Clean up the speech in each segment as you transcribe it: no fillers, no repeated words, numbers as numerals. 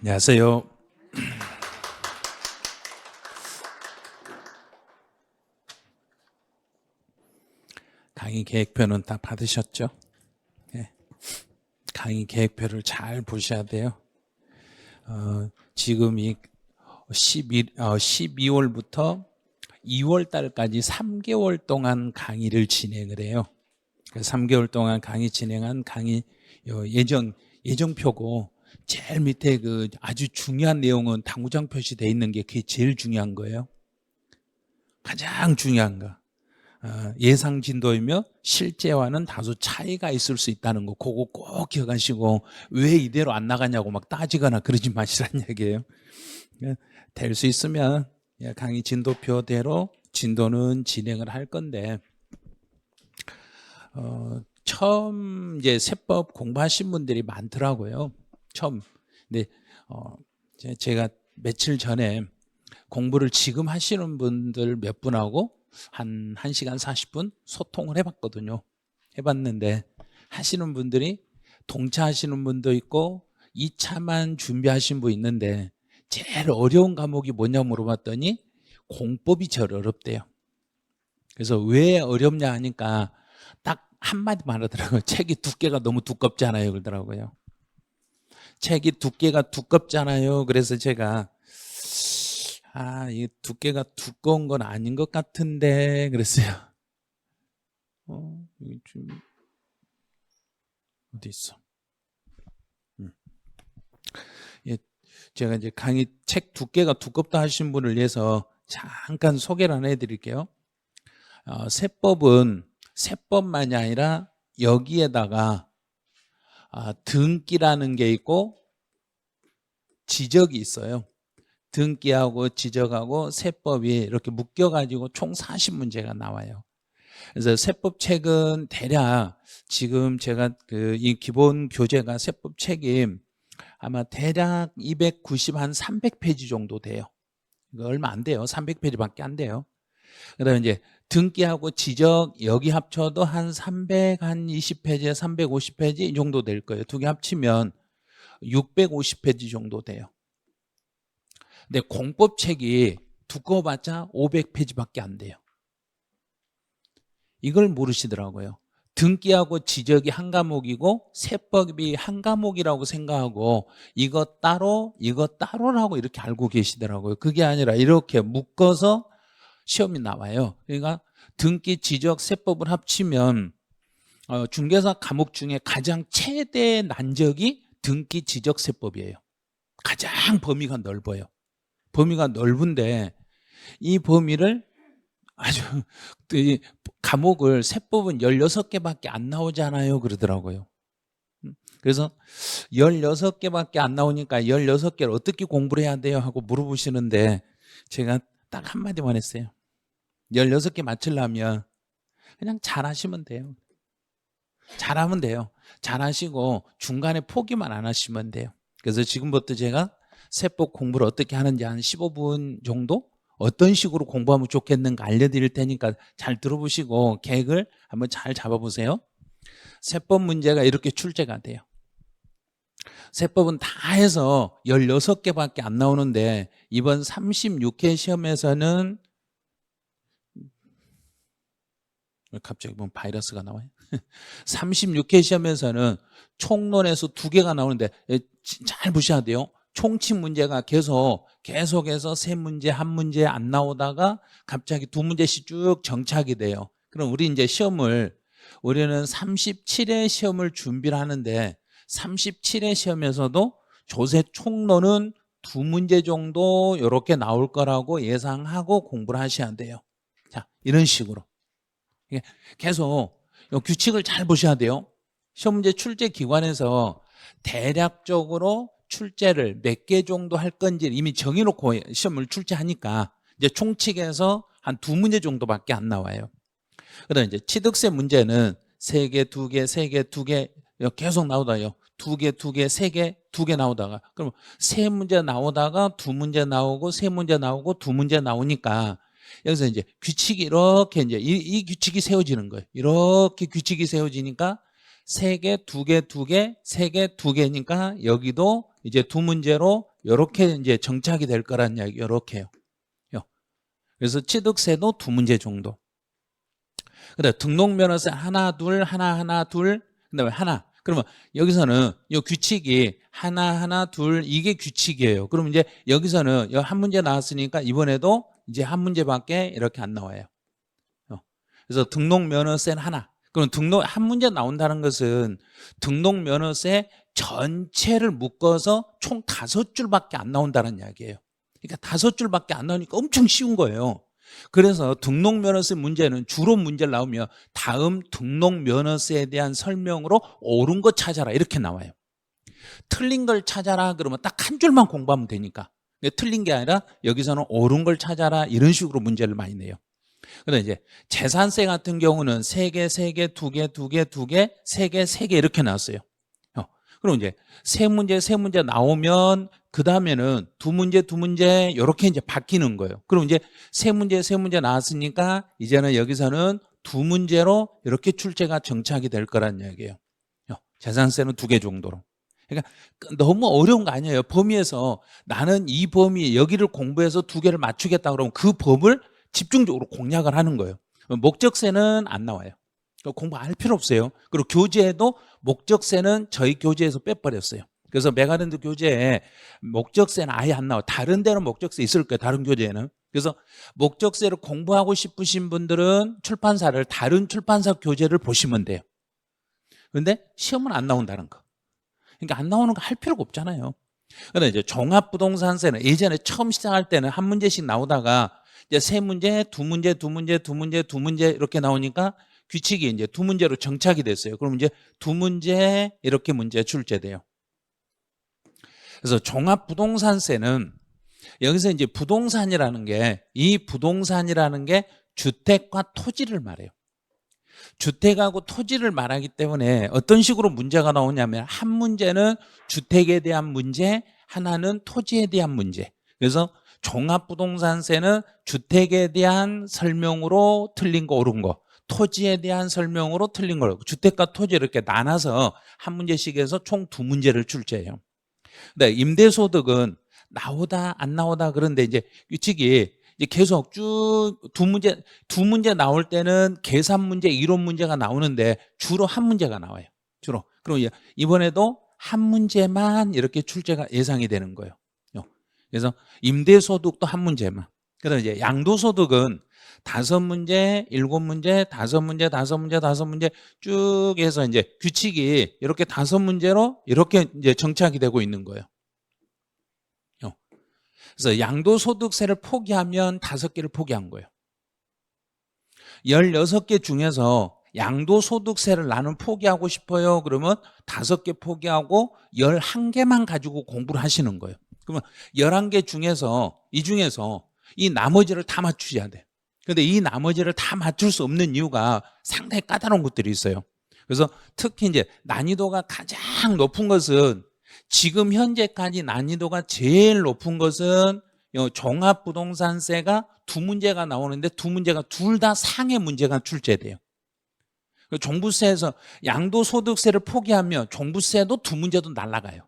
안녕하세요. 강의 계획표는 다 받으셨죠? 네. 강의 계획표를 잘 보셔야 돼요. 지금이 12월부터 2월 달까지 3개월 동안 강의를 진행을 해요. 3개월 동안 강의 진행한 강의 예정표고, 제일 밑에 그 아주 중요한 내용은 당구장 표시되어 있는 게 그게 제일 중요한 거예요. 가장 중요한 거. 예상 진도이며 실제와는 다소 차이가 있을 수 있다는 거, 그거 꼭 기억하시고, 왜 이대로 안 나가냐고 막 따지거나 그러지 마시라는 얘기예요. 될 수 있으면 강의 진도표대로 진도는 진행을 할 건데, 처음 이제 세법 공부하신 분들이 많더라고요. 처음. 근데 제가 며칠 전에 공부를 지금 하시는 분들 몇 분하고 한 1시간 40분 소통을 해봤거든요. 해봤는데 하시는 분들이 동차하시는 분도 있고 2차만 준비하신 분 있는데, 제일 어려운 과목이 뭐냐 물어봤더니 공법이 제일 어렵대요. 그래서 왜 어렵냐 하니까 딱 한마디 말하더라고요. 책이 두께가 너무 두껍잖아요 그러더라고요. 책이 두께가 두껍잖아요. 그래서 제가 이 두께가 두꺼운 건 아닌 것 같은데 그랬어요. 여기 좀 어디 있어? 예, 제가 이제 강의 책 두께가 두껍다 하신 분을 위해서 잠깐 소개를 하나 해드릴게요. 세법은 세법만이 아니라 여기에다가 등기라는 게 있고 지적이 있어요. 등기하고 지적하고 세법이 이렇게 묶여가지고 총 40문제가 나와요. 그래서 세법책은 대략 지금 제가 이 기본 교재가 세법책이 아마 대략 290 한 300페이지 정도 돼요. 이거 얼마 안 돼요. 300페이지밖에 안 돼요. 그다음에 이제 등기하고 지적 여기 합쳐도 한 320페이지, 350페이지 이 정도 될 거예요. 두 개 합치면 650페이지 정도 돼요. 근데 공법책이 두꺼워봤자 500페이지밖에 안 돼요. 이걸 모르시더라고요. 등기하고 지적이 한 과목이고 세법이 한 과목이라고 생각하고 이거 따로라고 이렇게 알고 계시더라고요. 그게 아니라 이렇게 묶어서 시험이 나와요. 그러니까 등기, 지적, 세법을 합치면 중개사 과목 중에 가장 최대 난적이 등기, 지적, 세법이에요. 가장 범위가 넓어요. 범위가 넓은데 이 범위를 아주 이 과목을 세법은 16개밖에 안 나오잖아요 그러더라고요. 그래서 16개밖에 안 나오니까 16개를 어떻게 공부를 해야 돼요 하고 물어보시는데 제가 딱 한마디만 했어요. 16개 맞추려면 그냥 잘하시면 돼요. 잘하면 돼요. 잘하시고 중간에 포기만 안 하시면 돼요. 그래서 지금부터 제가 세법 공부를 어떻게 하는지 한 15분 정도 어떤 식으로 공부하면 좋겠는가 알려드릴 테니까 잘 들어보시고 계획을 한번 잘 잡아보세요. 세법 문제가 이렇게 출제가 돼요. 세법은 다 해서 16개밖에 안 나오는데 이번 36회 시험에서는 갑자기 뭔 바이러스가 나와요? 36회 시험에서는 총론에서 2개가 나오는데 잘 보셔야 돼요. 총칙 문제가 계속해서 3문제, 1문제 안 나오다가 갑자기 2문제씩 쭉 정착이 돼요. 그럼 우리 이제 우리는 37회 시험을 준비를 하는데 37회 시험에서도 조세 총론은 2문제 정도 이렇게 나올 거라고 예상하고 공부를 하셔야 돼요. 자, 이런 식으로. 계속 규칙을 잘 보셔야 돼요. 시험 문제 출제 기관에서 대략적으로 출제를 몇 개 정도 할 건지 이미 정해놓고 시험을 출제하니까 이제 총칙에서 한 2문제 정도밖에 안 나와요. 그다음에 이제 취득세 문제는 3개, 2개, 3개, 2개 계속 나오다요. 2개, 2개, 3개, 2개 나오다가 그럼 3문제 나오다가 2문제 나오고 3문제 나오고 2문제 나오니까 여기서 이제 규칙이 이렇게 이제 이 규칙이 세워지는 거예요. 이렇게 규칙이 세워지니까 3개, 2개, 2개, 3개, 2개니까 여기도 이제 2문제로 요렇게 이제 정착이 될 거란 이야기, 요렇게요. 그래서 취득세도 2문제 정도. 그다음에 등록면허세 하나, 둘, 하나, 하나, 둘, 그다음에 하나. 그러면 여기서는 이 규칙이 하나, 하나, 둘, 이게 규칙이에요. 그럼 이제 여기서는 한 문제 나왔으니까 이번에도 이제 한 문제밖에 이렇게 안 나와요. 그래서 등록면허세는 하나. 그럼 한 문제 나온다는 것은 등록면허세 전체를 묶어서 총 5줄밖에 안 나온다는 이야기예요. 그러니까 5줄밖에 안 나오니까 엄청 쉬운 거예요. 그래서 등록면허세 문제는 주로 문제를 나오면 다음 등록면허세에 대한 설명으로 옳은 거 찾아라 이렇게 나와요. 틀린 걸 찾아라 그러면 딱 한 줄만 공부하면 되니까. 틀린 게 아니라 여기서는 옳은 걸 찾아라 이런 식으로 문제를 많이 내요. 그런데 이제 재산세 같은 경우는 3개, 3개, 2개, 2개, 2개, 3개, 3개 이렇게 나왔어요. 그럼 이제 세 문제 나오면 그 다음에는 2문제 이렇게 이제 바뀌는 거예요. 그럼 이제 세 문제 나왔으니까 이제는 여기서는 2문제로 이렇게 출제가 정착이 될 거란 이야기예요. 재산세는 2개 정도로. 그러니까 너무 어려운 거 아니에요. 범위에서 나는 이 범위 여기를 공부해서 2개를 맞추겠다 그러면 그 법을 집중적으로 공략을 하는 거예요. 목적세는 안 나와요. 공부 안 할 필요 없어요. 그리고 교재에도 목적세는 저희 교재에서 빼버렸어요. 그래서 메가랜드 교재에 목적세는 아예 안 나와. 다른 데는 목적세 있을 거예요. 다른 교재에는. 그래서 목적세를 공부하고 싶으신 분들은 출판사를 다른 출판사 교재를 보시면 돼요. 그런데 시험은 안 나온다는 거. 그러니까 안 나오는 거 할 필요가 없잖아요. 그런데 이제 종합부동산세는 예전에 처음 시작할 때는 한 문제씩 나오다가 이제 3문제, 2문제, 2문제, 2문제, 2문제 이렇게 나오니까 규칙이 이제 2문제로 정착이 됐어요. 그럼 이제 2문제 이렇게 문제 출제돼요. 그래서 종합부동산세는 여기서 이제 부동산이라는 게 이 부동산이라는 게 주택과 토지를 말해요. 주택하고 토지를 말하기 때문에 어떤 식으로 문제가 나오냐면 한 문제는 주택에 대한 문제, 하나는 토지에 대한 문제. 그래서 종합부동산세는 주택에 대한 설명으로 틀린 거 옳은 거, 토지에 대한 설명으로 틀린 거, 주택과 토지 이렇게 나눠서 한 문제씩 해서 총 2문제를 출제해요. 근데 임대소득은 나오다 안 나오다 그런데 이제 규칙이 이제 계속 쭉 2문제 나올 때는 계산 문제, 이론 문제가 나오는데 주로 한 문제가 나와요. 주로. 그럼 이번에도 한 문제만 이렇게 출제가 예상이 되는 거예요. 그래서 임대소득도 한 문제만. 그다음에 이제 양도소득은 5문제, 7문제, 5문제, 5문제, 5문제 쭉 해서 이제 규칙이 이렇게 5문제로 이렇게 이제 정착이 되고 있는 거예요. 그래서 양도소득세를 포기하면 5개를 포기한 거예요. 16개 중에서 양도소득세를 나는 포기하고 싶어요. 그러면 5개 포기하고 11개만 가지고 공부를 하시는 거예요. 그러면 11개 중에서 이 나머지를 다 맞추셔야 돼. 그런데 이 나머지를 다 맞출 수 없는 이유가 상당히 까다로운 것들이 있어요. 그래서 특히 이제 난이도가 가장 높은 것은 지금 현재까지 난이도가 제일 높은 것은 종합부동산세가 2문제가 나오는데 2문제가 둘 다 상해 문제가 출제돼요. 종부세에서 양도소득세를 포기하면 종부세도 2문제도 날아가요.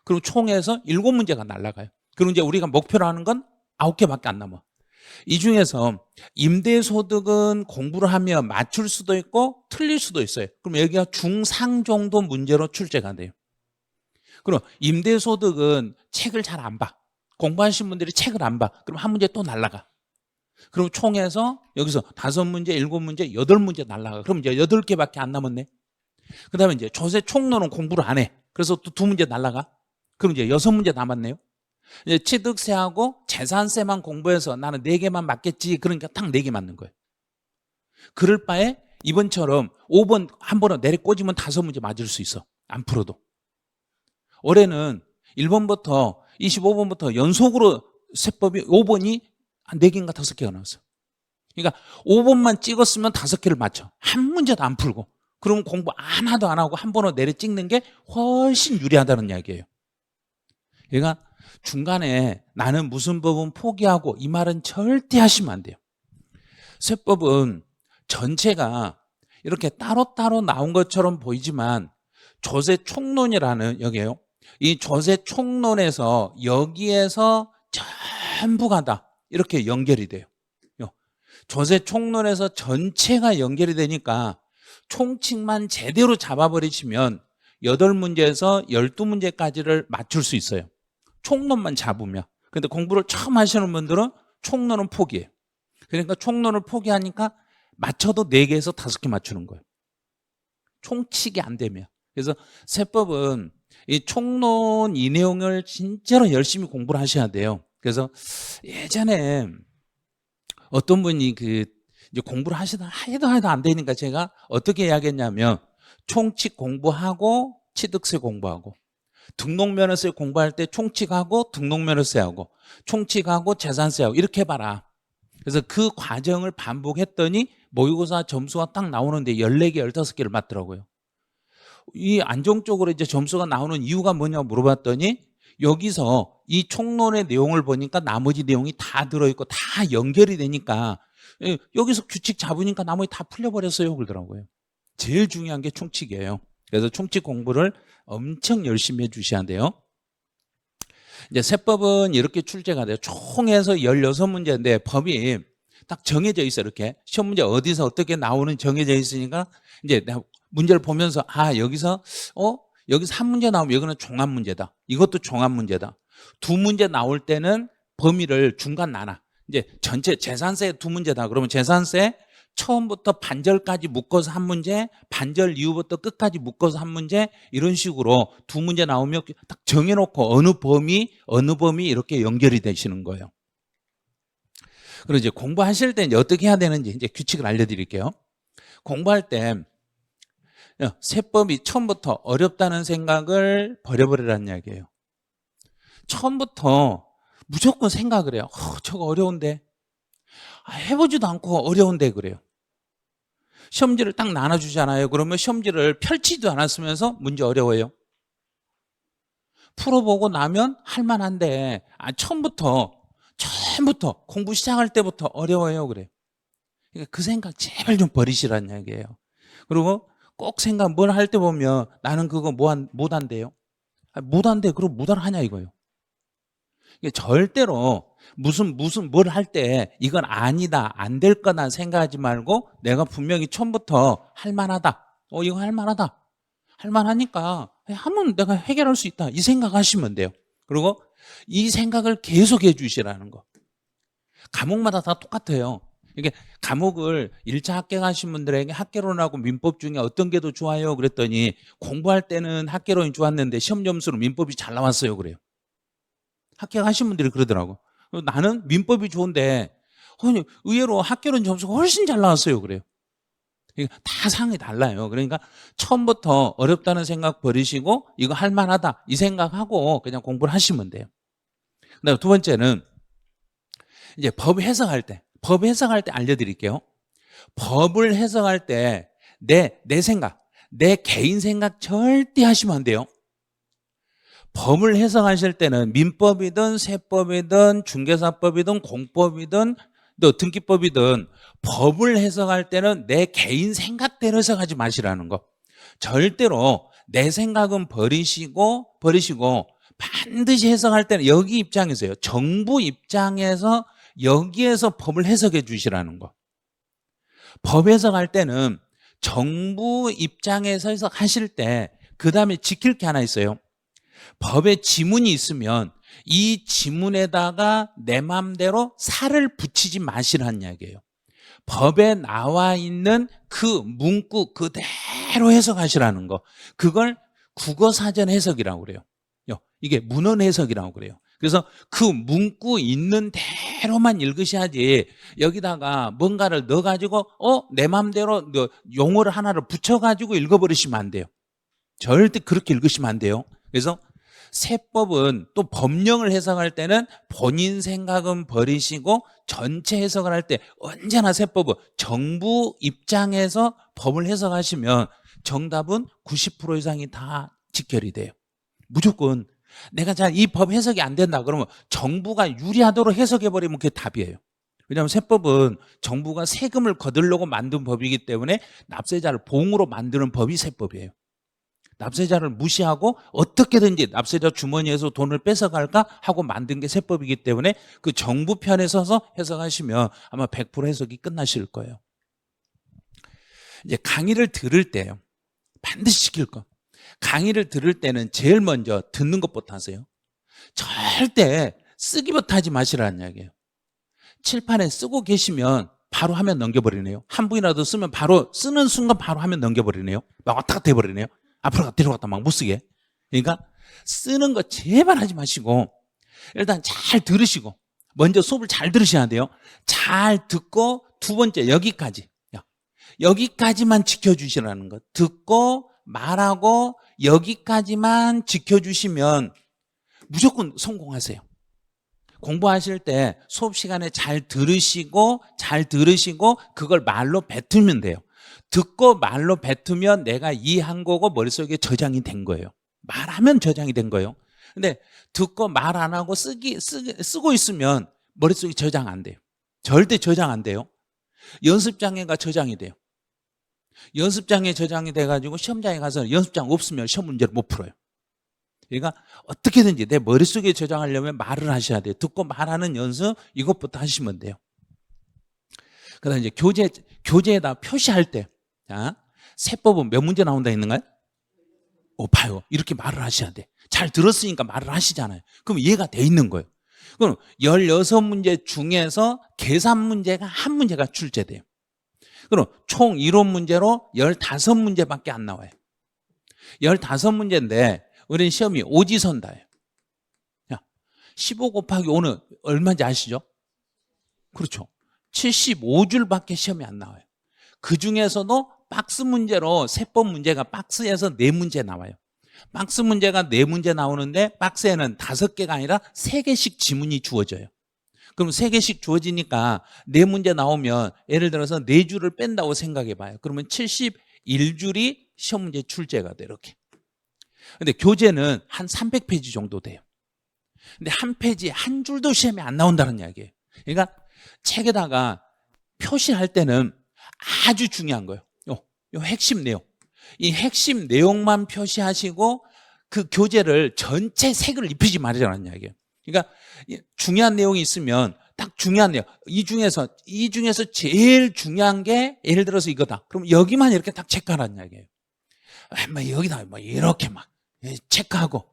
그리고 총해서 7문제가 날아가요. 그리고 이제 우리가 목표로 하는 건 9개밖에 안 남아. 이 중에서 임대소득은 공부를 하면 맞출 수도 있고 틀릴 수도 있어요. 그럼 여기가 중상 정도 문제로 출제가 돼요. 그럼 임대소득은 책을 잘 안 봐. 공부하신 분들이 책을 안 봐. 그럼 한 문제 또 날아가. 그럼 총해서 여기서 5문제, 7문제, 8문제 날아가. 그럼 이제 8개밖에 안 남았네. 그 다음에 이제 조세 총론은 공부를 안 해. 그래서 또 2문제 날아가. 그럼 이제 6문제 남았네요. 이제 취득세하고 재산세만 공부해서 나는 4개만 맞겠지. 그러니까 딱 4개 맞는 거예요. 그럴 바에 이번처럼 5번 한 번은 내리 꽂으면 5문제 맞을 수 있어. 안 풀어도. 올해는 1번부터 25번부터 연속으로 세법이 5번이 한 4개인가 5개가 나왔어. 그러니까 5번만 찍었으면 5개를 맞춰. 한 문제도 안 풀고. 그러면 공부 하나도 안 하고 한 번으로 내려 찍는 게 훨씬 유리하다는 이야기예요. 그러니까 중간에 나는 무슨 법은 포기하고 이 말은 절대 하시면 안 돼요. 세법은 전체가 이렇게 따로따로 나온 것처럼 보이지만 조세 총론이라는 여기에요. 이 조세 총론에서 여기에서 전부가 다 이렇게 연결이 돼요. 조세 총론에서 전체가 연결이 되니까 총칙만 제대로 잡아버리시면 8문제에서 12문제까지를 맞출 수 있어요. 총론만 잡으면. 근데 공부를 처음 하시는 분들은 총론은 포기해요. 그러니까 총론을 포기하니까 맞춰도 4개에서 5개 맞추는 거예요. 총칙이 안 되면. 그래서 세법은 이 총론 이 내용을 진짜로 열심히 공부를 하셔야 돼요. 그래서 예전에 어떤 분이 이제 공부를 하시다 해도 안 되니까 제가 어떻게 이야기했냐면 총칙 공부하고 취득세 공부하고 등록면허세 공부할 때 총칙하고 등록면허세하고 총칙하고 재산세하고 이렇게 해봐라. 그래서 그 과정을 반복했더니 모의고사 점수가 딱 나오는데 14개, 15개를 맞더라고요. 이 안정적으로 이제 점수가 나오는 이유가 뭐냐고 물어봤더니 여기서 이 총론의 내용을 보니까 나머지 내용이 다 들어있고 다 연결이 되니까 여기서 규칙 잡으니까 나머지 다 풀려버렸어요 그러더라고요. 제일 중요한 게 총칙이에요. 그래서 총칙 공부를 엄청 열심히 해주셔야 돼요. 이제 세법은 이렇게 출제가 돼요. 총해서 16문제인데 법이 딱 정해져 있어요. 이렇게 시험 문제 어디서 어떻게 나오는 정해져 있으니까 이제 문제를 보면서 여기서 한 문제 나오면 여기는 종합 문제다. 이것도 종합 문제다. 2문제 나올 때는 범위를 중간 나눠. 이제 전체 재산세 2문제다. 그러면 재산세 처음부터 반절까지 묶어서 한 문제, 반절 이후부터 끝까지 묶어서 한 문제, 이런 식으로 2문제 나오면 딱 정해놓고 어느 범위 이렇게 연결이 되시는 거예요. 그리고 이제 공부하실 때 이제 어떻게 해야 되는지 이제 규칙을 알려드릴게요. 공부할 때 세법이 처음부터 어렵다는 생각을 버려버리라는 이야기예요. 처음부터 무조건 생각을 해요. 저거 어려운데. 해보지도 않고 어려운데 그래요. 시험지를 딱 나눠주잖아요. 그러면 시험지를 펼치지도 않았으면서 문제 어려워요. 풀어보고 나면 할만한데 처음부터 공부 시작할 때부터 어려워요 그래요. 그러니까 그 생각 제발 좀 버리시라는 이야기예요. 그리고 꼭 생각 뭘 할 때 보면 나는 그거 못한대요. 못한대. 그럼 못하냐 이거예요. 절대로 무슨 뭘 할 때 이건 아니다, 안 될 거나 생각하지 말고 내가 분명히 처음부터 할만하다. 이거 할만하다. 할만하니까 하면 내가 해결할 수 있다. 이 생각하시면 돼요. 그리고 이 생각을 계속 해주시라는 거. 과목마다 다 똑같아요. 이게 과목을 1차 합격하신 분들에게 학개론하고 민법 중에 어떤 게 더 좋아요? 그랬더니 공부할 때는 학개론이 좋았는데 시험 점수로 민법이 잘 나왔어요 그래요. 합격하신 분들이 그러더라고. 나는 민법이 좋은데 의외로 학개론 점수가 훨씬 잘 나왔어요 그래요. 그러니까 다 상황이 달라요. 그러니까 처음부터 어렵다는 생각 버리시고 이거 할만하다 이 생각하고 그냥 공부를 하시면 돼요. 그다음에 2번째는 이제 법 해석할 때 알려드릴게요. 법을 해석할 때 내 생각, 내 개인 생각 절대 하시면 안 돼요. 법을 해석하실 때는 민법이든 세법이든 중개사법이든 공법이든 또 등기법이든 법을 해석할 때는 내 개인 생각대로 해석하지 마시라는 거. 절대로 내 생각은 버리시고 반드시 해석할 때는 여기 입장에서요. 정부 입장에서 여기에서 법을 해석해 주시라는 거. 법 해석할 때는 정부 입장에서 해석하실 때 그 다음에 지킬 게 하나 있어요. 법에 지문이 있으면 이 지문에다가 내 마음대로 살을 붙이지 마시라는 이야기예요. 법에 나와 있는 그 문구 그대로 해석하시라는 거. 그걸 국어사전 해석이라고 그래요. 이게 문헌 해석이라고 그래요. 그래서 그 문구 있는 대로만 읽으셔야지 여기다가 뭔가를 넣어가지고 내 마음대로 용어를 하나를 붙여가지고 읽어버리시면 안 돼요. 절대 그렇게 읽으시면 안 돼요. 그래서 세법은 또 법령을 해석할 때는 본인 생각은 버리시고 전체 해석을 할 때 언제나 세법은 정부 입장에서 법을 해석하시면 정답은 90% 이상이 다 직결이 돼요. 무조건 내가 이 법 해석이 안 된다 그러면 정부가 유리하도록 해석해버리면 그게 답이에요. 왜냐하면 세법은 정부가 세금을 거두려고 만든 법이기 때문에 납세자를 봉으로 만드는 법이 세법이에요. 납세자를 무시하고 어떻게든지 납세자 주머니에서 돈을 뺏어갈까 하고 만든 게 세법이기 때문에 그 정부 편에 서서 해석하시면 아마 100% 해석이 끝나실 거예요. 이제 강의를 들을 때요, 반드시 지킬 거. 강의를 들을 때는 제일 먼저 듣는 것부터 하세요. 절대 쓰기부터 하지 마시라는 이야기예요. 칠판에 쓰고 계시면 바로 화면 넘겨버리네요. 한 분이라도 쓰면 바로 쓰는 순간 바로 화면 넘겨버리네요. 막 왔다 갔다 해버리네요. 앞으로 갔다 내려갔다 막 못 쓰게. 그러니까 쓰는 거 제발 하지 마시고 일단 잘 들으시고, 먼저 수업을 잘 들으셔야 돼요. 잘 듣고 두 번째 여기까지만 지켜주시라는 거. 듣고 말하고 여기까지만 지켜주시면 무조건 성공하세요. 공부하실 때 수업 시간에 잘 들으시고 그걸 말로 뱉으면 돼요. 듣고 말로 뱉으면 내가 이해한 거고 머릿속에 저장이 된 거예요. 말하면 저장이 된 거예요. 근데 듣고 말 안 하고 쓰고 있으면 머릿속에 저장 안 돼요. 절대 저장 안 돼요. 연습장애가 저장이 돼요. 연습장애 저장이 돼가지고 시험장에 가서 연습장 없으면 시험 문제를 못 풀어요. 그러니까 어떻게든지 내 머릿속에 저장하려면 말을 하셔야 돼요. 듣고 말하는 연습, 이것부터 하시면 돼요. 그 다음에 이제 교재에다 표시할 때, 자, 세법은 몇 문제 나온다 했는가요? 봐요. 이렇게 말을 하셔야 돼. 잘 들었으니까 말을 하시잖아요. 그럼 이해가 돼 있는 거예요. 그럼 16문제 중에서 계산 문제가 한 문제가 출제돼요. 그럼 총 이론 문제로 15문제밖에 안 나와요. 15문제인데 우리는 시험이 오지선다예요. 15 곱하기 5는 얼마인지 아시죠? 그렇죠. 75줄밖에 시험이 안 나와요. 그 중에서도 박스 문제로 세법 문제가 박스에서 4문제 나와요. 박스 문제가 4문제 나오는데 박스에는 5개가 아니라 3개씩 지문이 주어져요. 그럼 3개씩 주어지니까 4문제 나오면 예를 들어서 4줄을 뺀다고 생각해 봐요. 그러면 71줄이 시험 문제 출제가 돼요. 이렇게. 근데 교재는 한 300페이지 정도 돼요. 근데 한 페이지에 한 줄도 시험에 안 나온다는 이야기예요. 그러니까 책에다가 표시할 때는 아주 중요한 거예요. 요 핵심 내용. 이 핵심 내용만 표시하시고 그 교재를 전체 색을 입히지 말자는 이야기예요. 그러니까 중요한 내용이 있으면 딱 중요한 내용, 이 중에서 제일 중요한 게 예를 들어서 이거다. 그럼 여기만 이렇게 딱 체크하라는 이야기예요. 막 여기다 막 이렇게 막 체크하고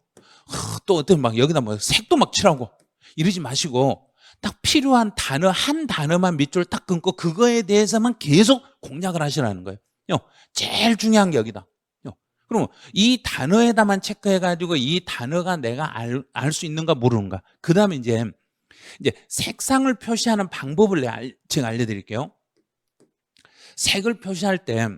또 어떤 막 여기다 뭐 색도 막 칠하고 이러지 마시고 딱 필요한 단어 한 단어만 밑줄 딱 끊고 그거에 대해서만 계속 공략을 하시라는 거예요. 제일 중요한 게 여기다. 그럼 이 단어에다만 체크해가지고 이 단어가 내가 알 수 있는가 모르는가. 그 다음에 이제 색상을 표시하는 방법을 제가 알려드릴게요. 색을 표시할 때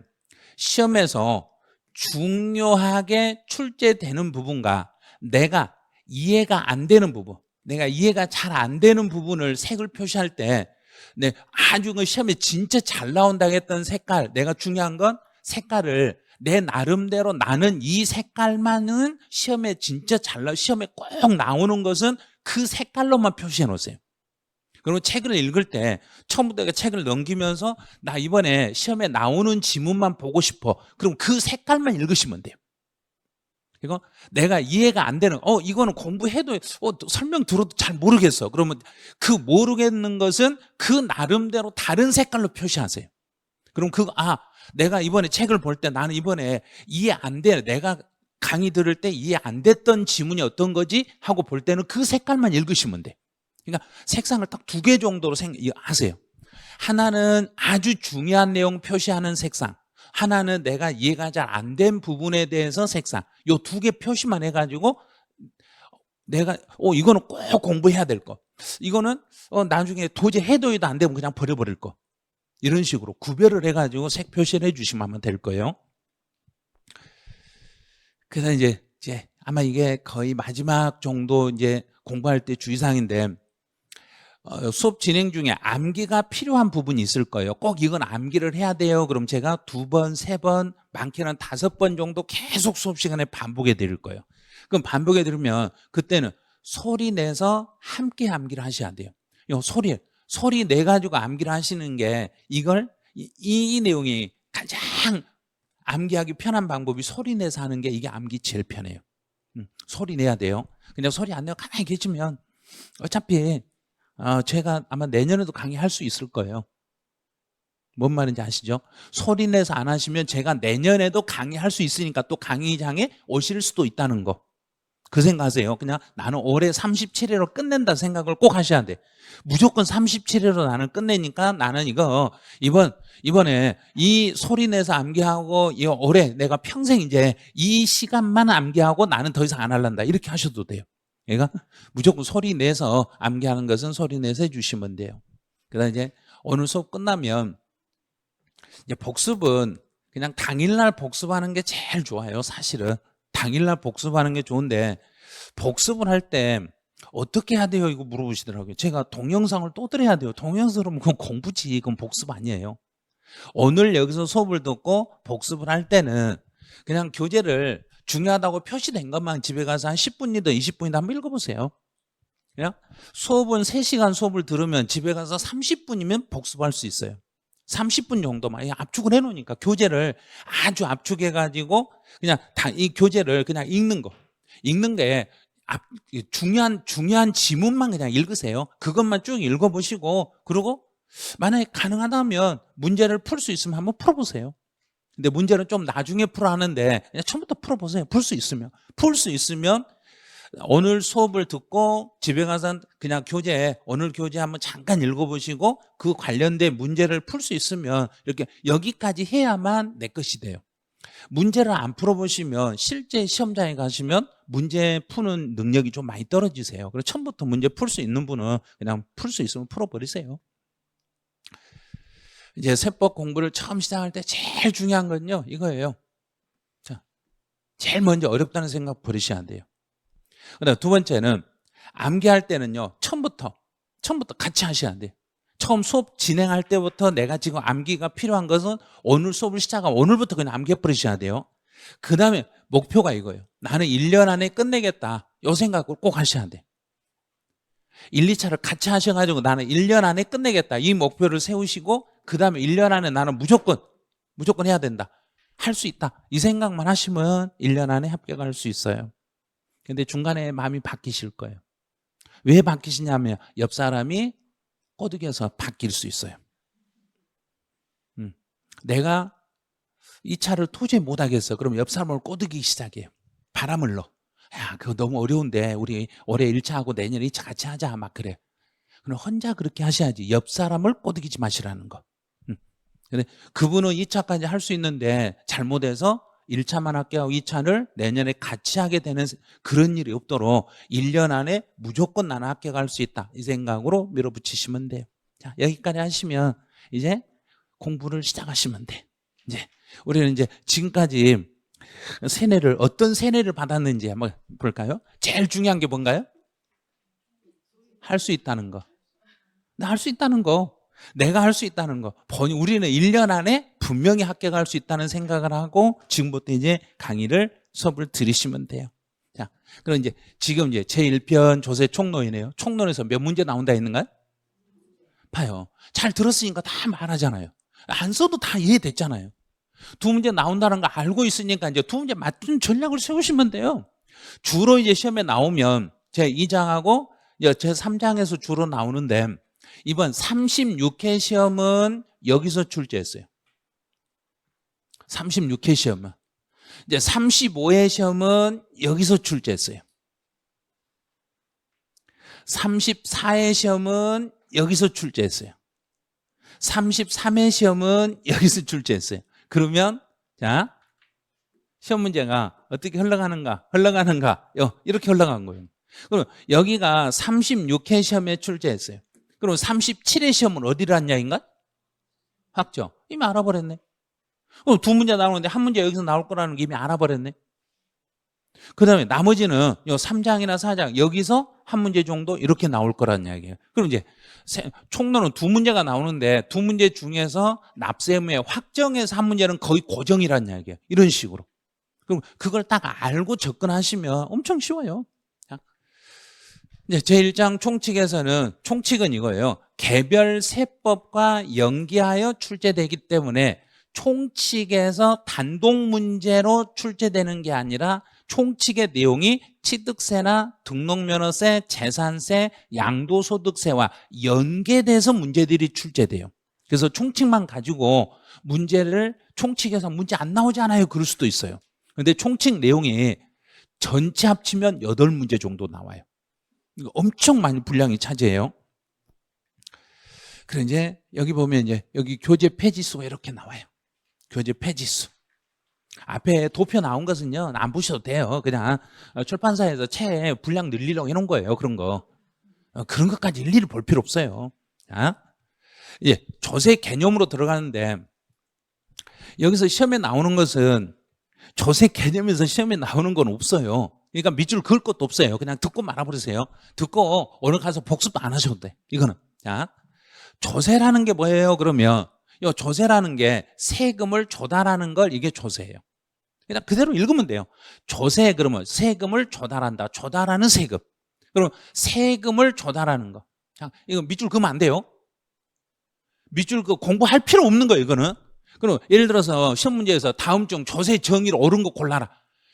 시험에서 중요하게 출제되는 부분과 내가 이해가 안 되는 부분, 내가 이해가 잘 안 되는 부분을 색을 표시할 때 아주 그 시험에 진짜 잘 나온다고 했던 색깔, 내가 중요한 건 색깔을 내 나름대로 나는 이 색깔만은 시험에 진짜 시험에 꼭 나오는 것은 그 색깔로만 표시해 놓으세요. 그리고 책을 읽을 때 처음부터 책을 넘기면서 나 이번에 시험에 나오는 지문만 보고 싶어. 그럼 그 색깔만 읽으시면 돼요. 이거 내가 이해가 안 되는 이거는 공부해도 설명 들어도 잘 모르겠어. 그러면 그 모르겠는 것은 그 나름대로 다른 색깔로 표시하세요. 그럼 내가 이번에 책을 볼 때 나는 이번에 이해 안 돼. 내가 강의 들을 때 이해 안 됐던 지문이 어떤 거지? 하고 볼 때는 그 색깔만 읽으시면 돼. 그러니까 색상을 딱 2개 정도로 하세요. 하나는 아주 중요한 내용 표시하는 색상, 하나는 내가 이해가 잘 안 된 부분에 대해서 색상. 요 2개 표시만 해가지고 내가 이거는 꼭 공부해야 될 거, 이거는 나중에 도저히 해도 안 되면 그냥 버려버릴 거, 이런 식으로 구별을 해가지고 색 표시를 해주시면 될 거예요. 그래서 이제 아마 이게 거의 마지막 정도 이제 공부할 때 주의사항인데, 수업 진행 중에 암기가 필요한 부분이 있을 거예요. 꼭 이건 암기를 해야 돼요. 그럼 제가 2번, 3번, 많게는 5번 정도 계속 수업 시간에 반복해 드릴 거예요. 그럼 반복해 드리면 그때는 소리 내서 함께 암기를 하셔야 돼요. 소리 내 가지고 암기를 하시는 게 이 내용이 가장 암기하기 편한 방법이 소리 내서 하는 게 이게 암기 제일 편해요. 소리 내야 돼요. 그냥 소리 안 내고 가만히 계시면 어차피 제가 아마 내년에도 강의할 수 있을 거예요. 뭔 말인지 아시죠? 소리 내서 안 하시면 제가 내년에도 강의할 수 있으니까 또 강의장에 오실 수도 있다는 거. 그 생각하세요. 그냥 나는 올해 37회로 끝낸다 생각을 꼭 하셔야 돼. 무조건 37회로 나는 끝내니까 나는 이번에 이 소리 내서 암기하고 이 올해 내가 평생 이제 이 시간만 암기하고 나는 더 이상 안 할란다. 이렇게 하셔도 돼요. 그러니까 무조건 소리 내서 암기하는 것은 소리 내서 해주시면 돼요. 그다음 이제 오늘 수업 끝나면 이제 복습은 그냥 당일날 복습하는 게 제일 좋아요. 사실은 당일날 복습하는 게 좋은데 복습을 할 때 어떻게 해야 돼요? 이거 물어보시더라고요. 제가 동영상을 또 들어야 돼요. 동영상은 그건 공부지, 그건 복습 아니에요. 오늘 여기서 수업을 듣고 복습을 할 때는 그냥 교재를 중요하다고 표시된 것만 집에 가서 한 10분이든 20분이든 한번 읽어보세요. 그냥 수업은 3시간 수업을 들으면 집에 가서 30분이면 복습할 수 있어요. 30분 정도만 압축을 해놓으니까 교재를 아주 압축해가지고 그냥 이 교재를 그냥 읽는 게 중요한 지문만 그냥 읽으세요. 그것만 쭉 읽어보시고 그리고 만약에 가능하다면 문제를 풀 수 있으면 한번 풀어보세요. 근데 문제는 좀 나중에 풀어 하는데 그냥 처음부터 풀어보세요. 풀 수 있으면 오늘 수업을 듣고 집에 가서 그냥 오늘 교재 한번 잠깐 읽어보시고 그 관련된 문제를 풀 수 있으면 이렇게 여기까지 해야만 내 것이 돼요. 문제를 안 풀어보시면 실제 시험장에 가시면 문제 푸는 능력이 좀 많이 떨어지세요. 그래서 처음부터 문제 풀 수 있는 분은 그냥 풀 수 있으면 풀어버리세요. 이제 세법 공부를 처음 시작할 때 제일 중요한 건요 이거예요. 자, 제일 먼저 어렵다는 생각 버리셔야 돼요. 그다음 두 번째는 암기할 때는요 처음부터 같이 하셔야 돼요. 처음 수업 진행할 때부터 내가 지금 암기가 필요한 것은 오늘 수업을 시작하면 오늘부터 그냥 암기해 버리셔야 돼요. 그 다음에 목표가 이거예요. 나는 1년 안에 끝내겠다. 이 생각을 꼭 하셔야 돼. 1, 2차를 같이 하셔가지고 나는 1년 안에 끝내겠다. 이 목표를 세우시고 그 다음에 1년 안에 나는 무조건 해야 된다. 할 수 있다. 이 생각만 하시면 1년 안에 합격할 수 있어요. 근데 중간에 마음이 바뀌실 거예요. 왜 바뀌시냐면 옆 사람이 꼬드겨서 바뀔 수 있어요. 내가 이 차를 도저히 못하겠어. 그럼 옆 사람을 꼬드기기 시작해요. 바람을 넣어. 야, 그거 너무 어려운데 우리 올해 1차하고 내년에 2차 같이 하자. 막 그래. 그럼 혼자 그렇게 하셔야지. 옆 사람을 꼬드기지 마시라는 거. 근데 그분은 2차까지 할 수 있는데 잘못해서 1차만 합격하고 2차를 내년에 같이 하게 되는 그런 일이 없도록 1년 안에 무조건 나는 합격할 수 있다. 이 생각으로 밀어붙이시면 돼요. 자, 여기까지 하시면 이제 공부를 시작하시면 돼. 이제 우리는 이제 지금까지 어떤 세뇌를 받았는지 한번 볼까요? 제일 중요한 게 뭔가요? 할 수 있다는 거. 할 수 있다는 거. 내가 할 수 있다는 거. 우리는 1년 안에 분명히 합격할 수 있다는 생각을 하고 지금부터 이제 수업을 들으시면 돼요. 자, 그럼 지금 제1편 조세 총론이네요. 총론에서 몇 문제 나온다 했는가요? 봐요. 잘 들었으니까 다 말하잖아요. 안 써도 다 이해됐잖아요. 두 문제 나온다는 거 알고 있으니까 이제 두 문제 맞춘 전략을 세우시면 돼요. 주로 이제 시험에 나오면 제 2장하고 제 3장에서 주로 나오는데 이번 36회 시험은 여기서 출제했어요. 36회 시험은. 이제 35회 시험은 여기서 출제했어요. 34회 시험은 여기서 출제했어요. 33회 시험은 여기서 출제했어요. 그러면 자, 시험 문제가 어떻게 흘러가는가 이렇게 흘러간 거예요. 그럼 여기가 36회 시험에 출제했어요. 그럼 37회 시험은 어디를 한 이야기인가? 확정. 이미 알아버렸네. 그럼 두 문제 나오는데 한 문제 여기서 나올 거라는 게 이미 알아버렸네. 그 다음에 나머지는 3장이나 4장 여기서 한 문제 정도 이렇게 나올 거라는 이야기예요. 그럼 이제 총론은 두 문제가 나오는데 두 문제 중에서 납세의무에 확정해서 한 문제는 거의 고정이라는 이야기예요. 이런 식으로. 그럼 그걸 딱 알고 접근하시면 엄청 쉬워요. 이제 제1장 총칙은 이거예요. 개별 세법과 연계하여 출제되기 때문에 총칙에서 단독 문제로 출제되는 게 아니라 총칙의 내용이 취득세나 등록면허세, 재산세, 양도소득세와 연계돼서 문제들이 출제돼요. 그래서 총칙만 가지고 문제를 총칙에서 문제 안 나오잖아요. 그럴 수도 있어요. 근데 총칙 내용이 전체 합치면 8문제 정도 나와요. 이거 엄청 많이 분량이 차지해요. 그래 이제 여기 보면 이제 여기 교재 페이지수가 이렇게 나와요. 교재 페이지수. 앞에 도표 나온 것은요 안 보셔도 돼요. 그냥 출판사에서 책 분량 늘리려고 해놓은 거예요. 그런 거. 그런 것까지 일일이 볼 필요 없어요. 자, 이제 조세 개념으로 들어가는데 여기서 시험에 나오는 것은 조세 개념에서 시험에 나오는 건 없어요. 그러니까 밑줄 그을 것도 없어요. 그냥 듣고 말아버리세요. 듣고 오늘 가서 복습도 안 하셔도 돼. 이거는. 자, 조세라는 게 뭐예요? 그러면 이 조세라는 게 세금을 조달하는 걸 이게 조세예요. 그냥 그대로 읽으면 돼요. 조세 그러면 세금을 조달한다. 조달하는 세금. 그럼 세금을 조달하는 거. 자, 이거 밑줄 그으면 안 돼요. 밑줄 그 공부할 필요 없는 거예요. 이거는. 그럼 예를 들어서 시험 문제에서 다음 중 조세 정의를 옳은 거 골라라.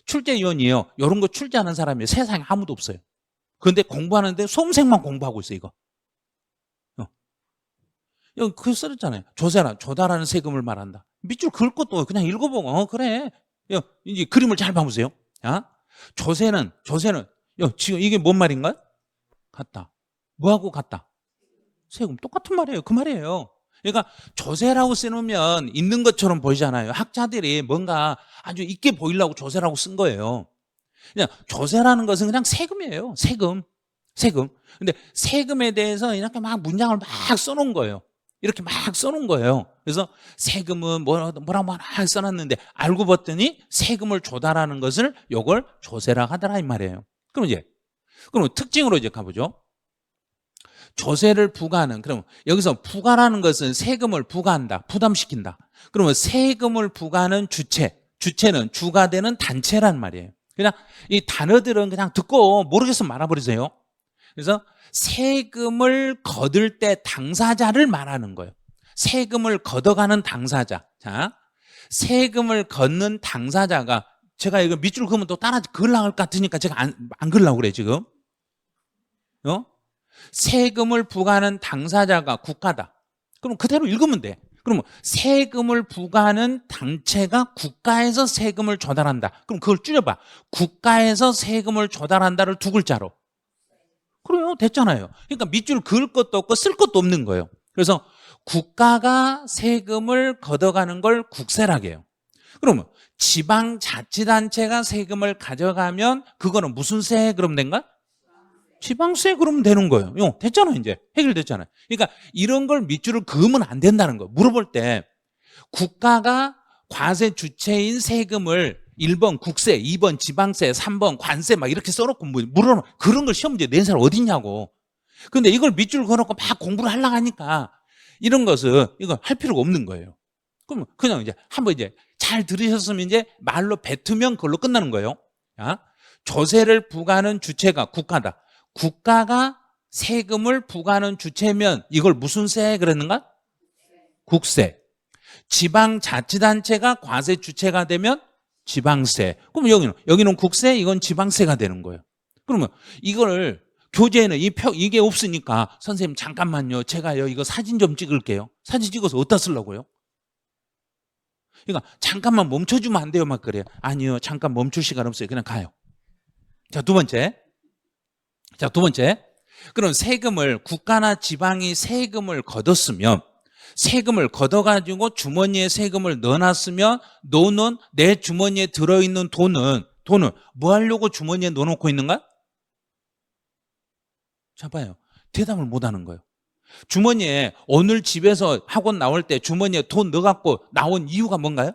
출제위원이에요. 이런 거 출제하는 사람이 세상에 아무도 없어요. 그런데 공부하는데 수험생만 공부하고 있어요. 이거. 여기 그 써졌잖아요. 조세라 조달하는 세금을 말한다. 밑줄 그을 것도 그냥 읽어보고 그래. 이제 그림을 잘 봐보세요. 조세는 지금 이게 뭔 말인가요? 같다. 뭐하고 같다? 세금 똑같은 말이에요. 그 말이에요. 그러니까 조세라고 써놓으면 있는 것처럼 보이잖아요. 학자들이 뭔가 아주 있게 보이려고 조세라고 쓴 거예요. 그냥 조세라는 것은 그냥 세금이에요. 세금. 근데 세금에 대해서 이렇게 막 문장을 막 써놓은 거예요. 이렇게 막 써놓은 거예요. 그래서 세금은 뭐라고 막 써놨는데 알고 봤더니 세금을 조달하는 것을 요걸 조세라 하더라 이 말이에요. 그럼 특징으로 이제 가보죠. 조세를 부과하는, 그럼 여기서 부과라는 것은 세금을 부과한다, 부담시킨다. 그러면 세금을 부과하는 주체는 주가 되는 단체란 말이에요. 그냥 이 단어들은 그냥 듣고 모르겠으면 말아버리세요. 그래서 세금을 거둘 때 당사자를 말하는 거예요. 세금을 걷어가는 당사자. 자, 세금을 걷는 당사자가 제가 이거 밑줄 그으면 또 따라 그으려고 할 것 같으니까 제가 안 그으려고 그래 지금. 세금을 부과하는 당사자가 국가다. 그럼 그대로 읽으면 돼. 그러면 세금을 부과하는 단체가 국가에서 세금을 조달한다. 그럼 그걸 줄여봐. 국가에서 세금을 조달한다를 두 글자로. 그래요. 됐잖아요. 그러니까 밑줄 그을 것도 없고 쓸 것도 없는 거예요. 그래서 국가가 세금을 걷어가는 걸 국세라고 해요. 그러면 지방자치단체가 세금을 가져가면 그거는 무슨 세 그럼 된가? 지방세 그러면 되는 거예요. 됐잖아요. 이제 해결됐잖아요. 그러니까 이런 걸 밑줄을 그으면 안 된다는 거예요. 물어볼 때 국가가 과세 주체인 세금을 1번 국세, 2번 지방세, 3번 관세 막 이렇게 써놓고 물어놓은 그런 걸 시험 문제 낸 사람 어딨냐고. 근데 이걸 밑줄 그어놓고 막 공부를 하려고 하니까 이런 것은 이거 할 필요가 없는 거예요. 그럼 그냥 이제 한번 이제 잘 들으셨으면 이제 말로 뱉으면 그걸로 끝나는 거예요. 조세를 부과하는 주체가 국가다. 국가가 세금을 부과하는 주체면 이걸 무슨 세 그랬는가? 국세. 지방자치단체가 과세 주체가 되면 지방세. 그럼 여기는 국세, 이건 지방세가 되는 거예요. 그러면 이걸 교재에는 이게 없으니까 선생님 잠깐만요. 제가요 이거 사진 좀 찍을게요. 사진 찍어서 어디다 쓰려고요? 그러니까 잠깐만 멈춰주면 안 돼요. 막 그래요. 아니요. 잠깐 멈출 시간 없어요. 그냥 가요. 자, 두 번째. 그럼 국가나 지방이 세금을 걷었으면 세금을 걷어가지고 주머니에 세금을 넣어놨으면 너는 내 주머니에 들어있는 돈은 뭐 하려고 주머니에 넣어놓고 있는가? 자 봐요. 대답을 못하는 거예요. 주머니에 오늘 집에서 학원 나올 때 주머니에 돈 넣어갖고 나온 이유가 뭔가요?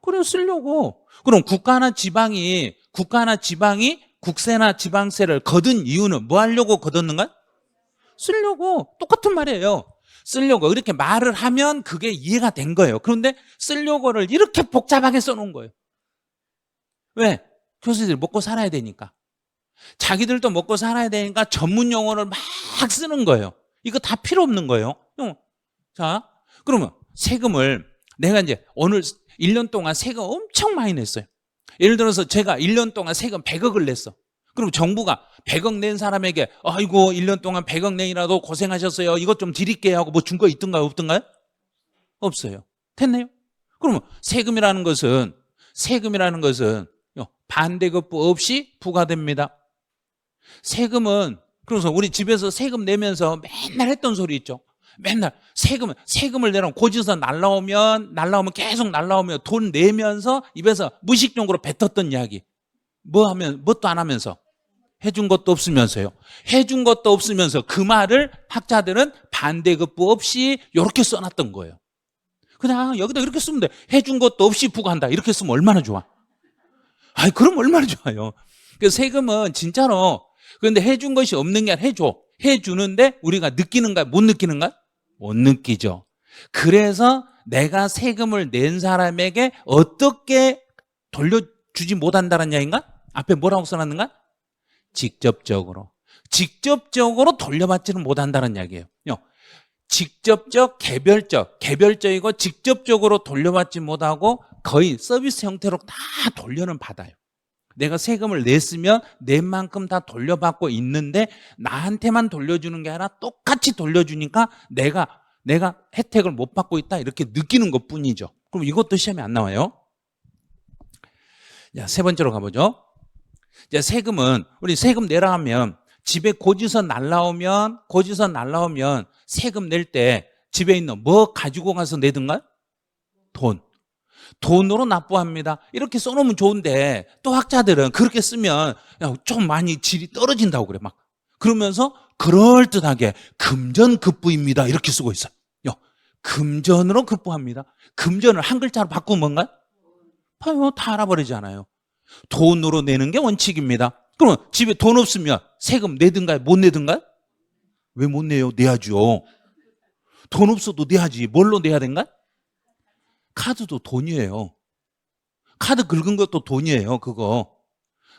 그래 쓰려고. 그럼 국가나 지방이 국세나 지방세를 거둔 이유는 뭐 하려고 거뒀는가? 쓰려고. 똑같은 말이에요. 쓰려고. 이렇게 말을 하면 그게 이해가 된 거예요. 그런데 쓰려고를 이렇게 복잡하게 써놓은 거예요. 왜? 교수들이 먹고 살아야 되니까. 자기들도 먹고 살아야 되니까 전문 용어를 막 쓰는 거예요. 이거 다 필요 없는 거예요. 자, 그러면 세금을 내가 이제 오늘 1년 동안 세금 엄청 많이 냈어요. 예를 들어서 제가 1년 동안 세금 100억을 냈어. 그럼 정부가 100억 낸 사람에게 아이고 1년 동안 100억 내이라도 고생하셨어요. 이것 좀 드릴게요 하고 뭐 준 거 있던가요? 없던가요? 없어요. 됐네요. 그러면 세금이라는 것은 반대급부 없이 부과됩니다. 세금은 그래서 우리 집에서 세금 내면서 맨날 했던 소리 있죠. 맨날 세금을 내라면 고지서 날라오면 계속 날라오면 돈 내면서 입에서 무의식적으로 뱉었던 이야기. 뭣도 안 하면서 해준 것도 없으면서요. 해준 것도 없으면서 그 말을 학자들은 반대급부 없이 이렇게 써놨던 거예요. 그냥 여기다 이렇게 쓰면 돼. 해준 것도 없이 부과한다. 이렇게 쓰면 얼마나 좋아. 아이 그럼 얼마나 좋아요. 그 세금은 진짜로 그런데 해준 것이 없는 게 아니라 해주는데 우리가 느끼는가 못 느끼는가? 못 느끼죠. 그래서 내가 세금을 낸 사람에게 어떻게 돌려주지 못한다는 이야기인가? 앞에 뭐라고 써놨는가? 직접적으로 돌려받지는 못한다는 이야기예요. 직접적, 개별적이고 직접적으로 돌려받지 못하고 거의 서비스 형태로 다 돌려는 받아요. 내가 세금을 냈으면 낸 만큼 다 돌려받고 있는데 나한테만 돌려주는 게 아니라 똑같이 돌려주니까 내가 혜택을 못 받고 있다 이렇게 느끼는 것뿐이죠. 그럼 이것도 시험에 안 나와요. 자, 세 번째로 가보죠. 자, 세금은 우리 세금 내라 하면 집에 고지서 날라오면 세금 낼 때 집에 있는 뭐 가지고 가서 내든가? 돈으로 납부합니다. 이렇게 써놓으면 좋은데 또 학자들은 그렇게 쓰면 좀 많이 질이 떨어진다고 그래. 막 그러면서 그럴듯하게 금전급부입니다 이렇게 쓰고 있어요. 금전으로 급부합니다. 금전을 한 글자로 바꾸면 뭔가요? 봐요, 다 알아버리잖아요. 돈으로 내는 게 원칙입니다. 그러면 집에 돈 없으면 세금 내든가요? 못 내든가요? 왜 못 내요? 내야죠. 돈 없어도 내야지. 뭘로 내야 된가? 카드도 돈이에요. 카드 긁은 것도 돈이에요. 그거.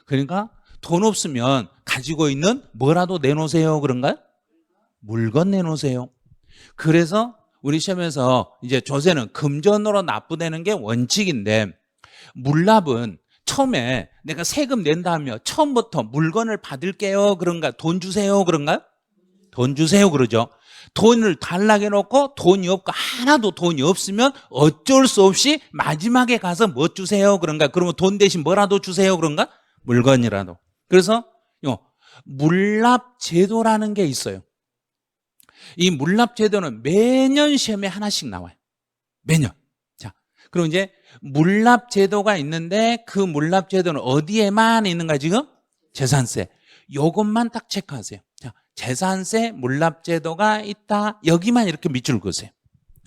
그러니까 돈 없으면 가지고 있는 뭐라도 내놓으세요. 그런가요? 물건 내놓으세요. 그래서 우리 시험에서 이제 조세는 금전으로 납부되는 게 원칙인데 물납은 처음에 내가 세금 낸다 하면 처음부터 물건을 받을게요. 그런가? 돈 주세요. 그런가요? 돈 주세요. 그러죠. 돈을 달라고 해놓고 돈이 없고 하나도 돈이 없으면 어쩔 수 없이 마지막에 가서 뭐 주세요. 그런가? 그러면 돈 대신 뭐라도 주세요. 그런가? 물건이라도. 그래서 물납제도라는 게 있어요. 이 물납제도는 매년 시험에 하나씩 나와요. 매년. 자, 그럼 이제 물납제도가 있는데 그 물납제도는 어디에만 있는가 지금? 재산세. 요것만 딱 체크하세요. 자, 재산세 물납제도가 있다. 여기만 이렇게 밑줄 그으세요.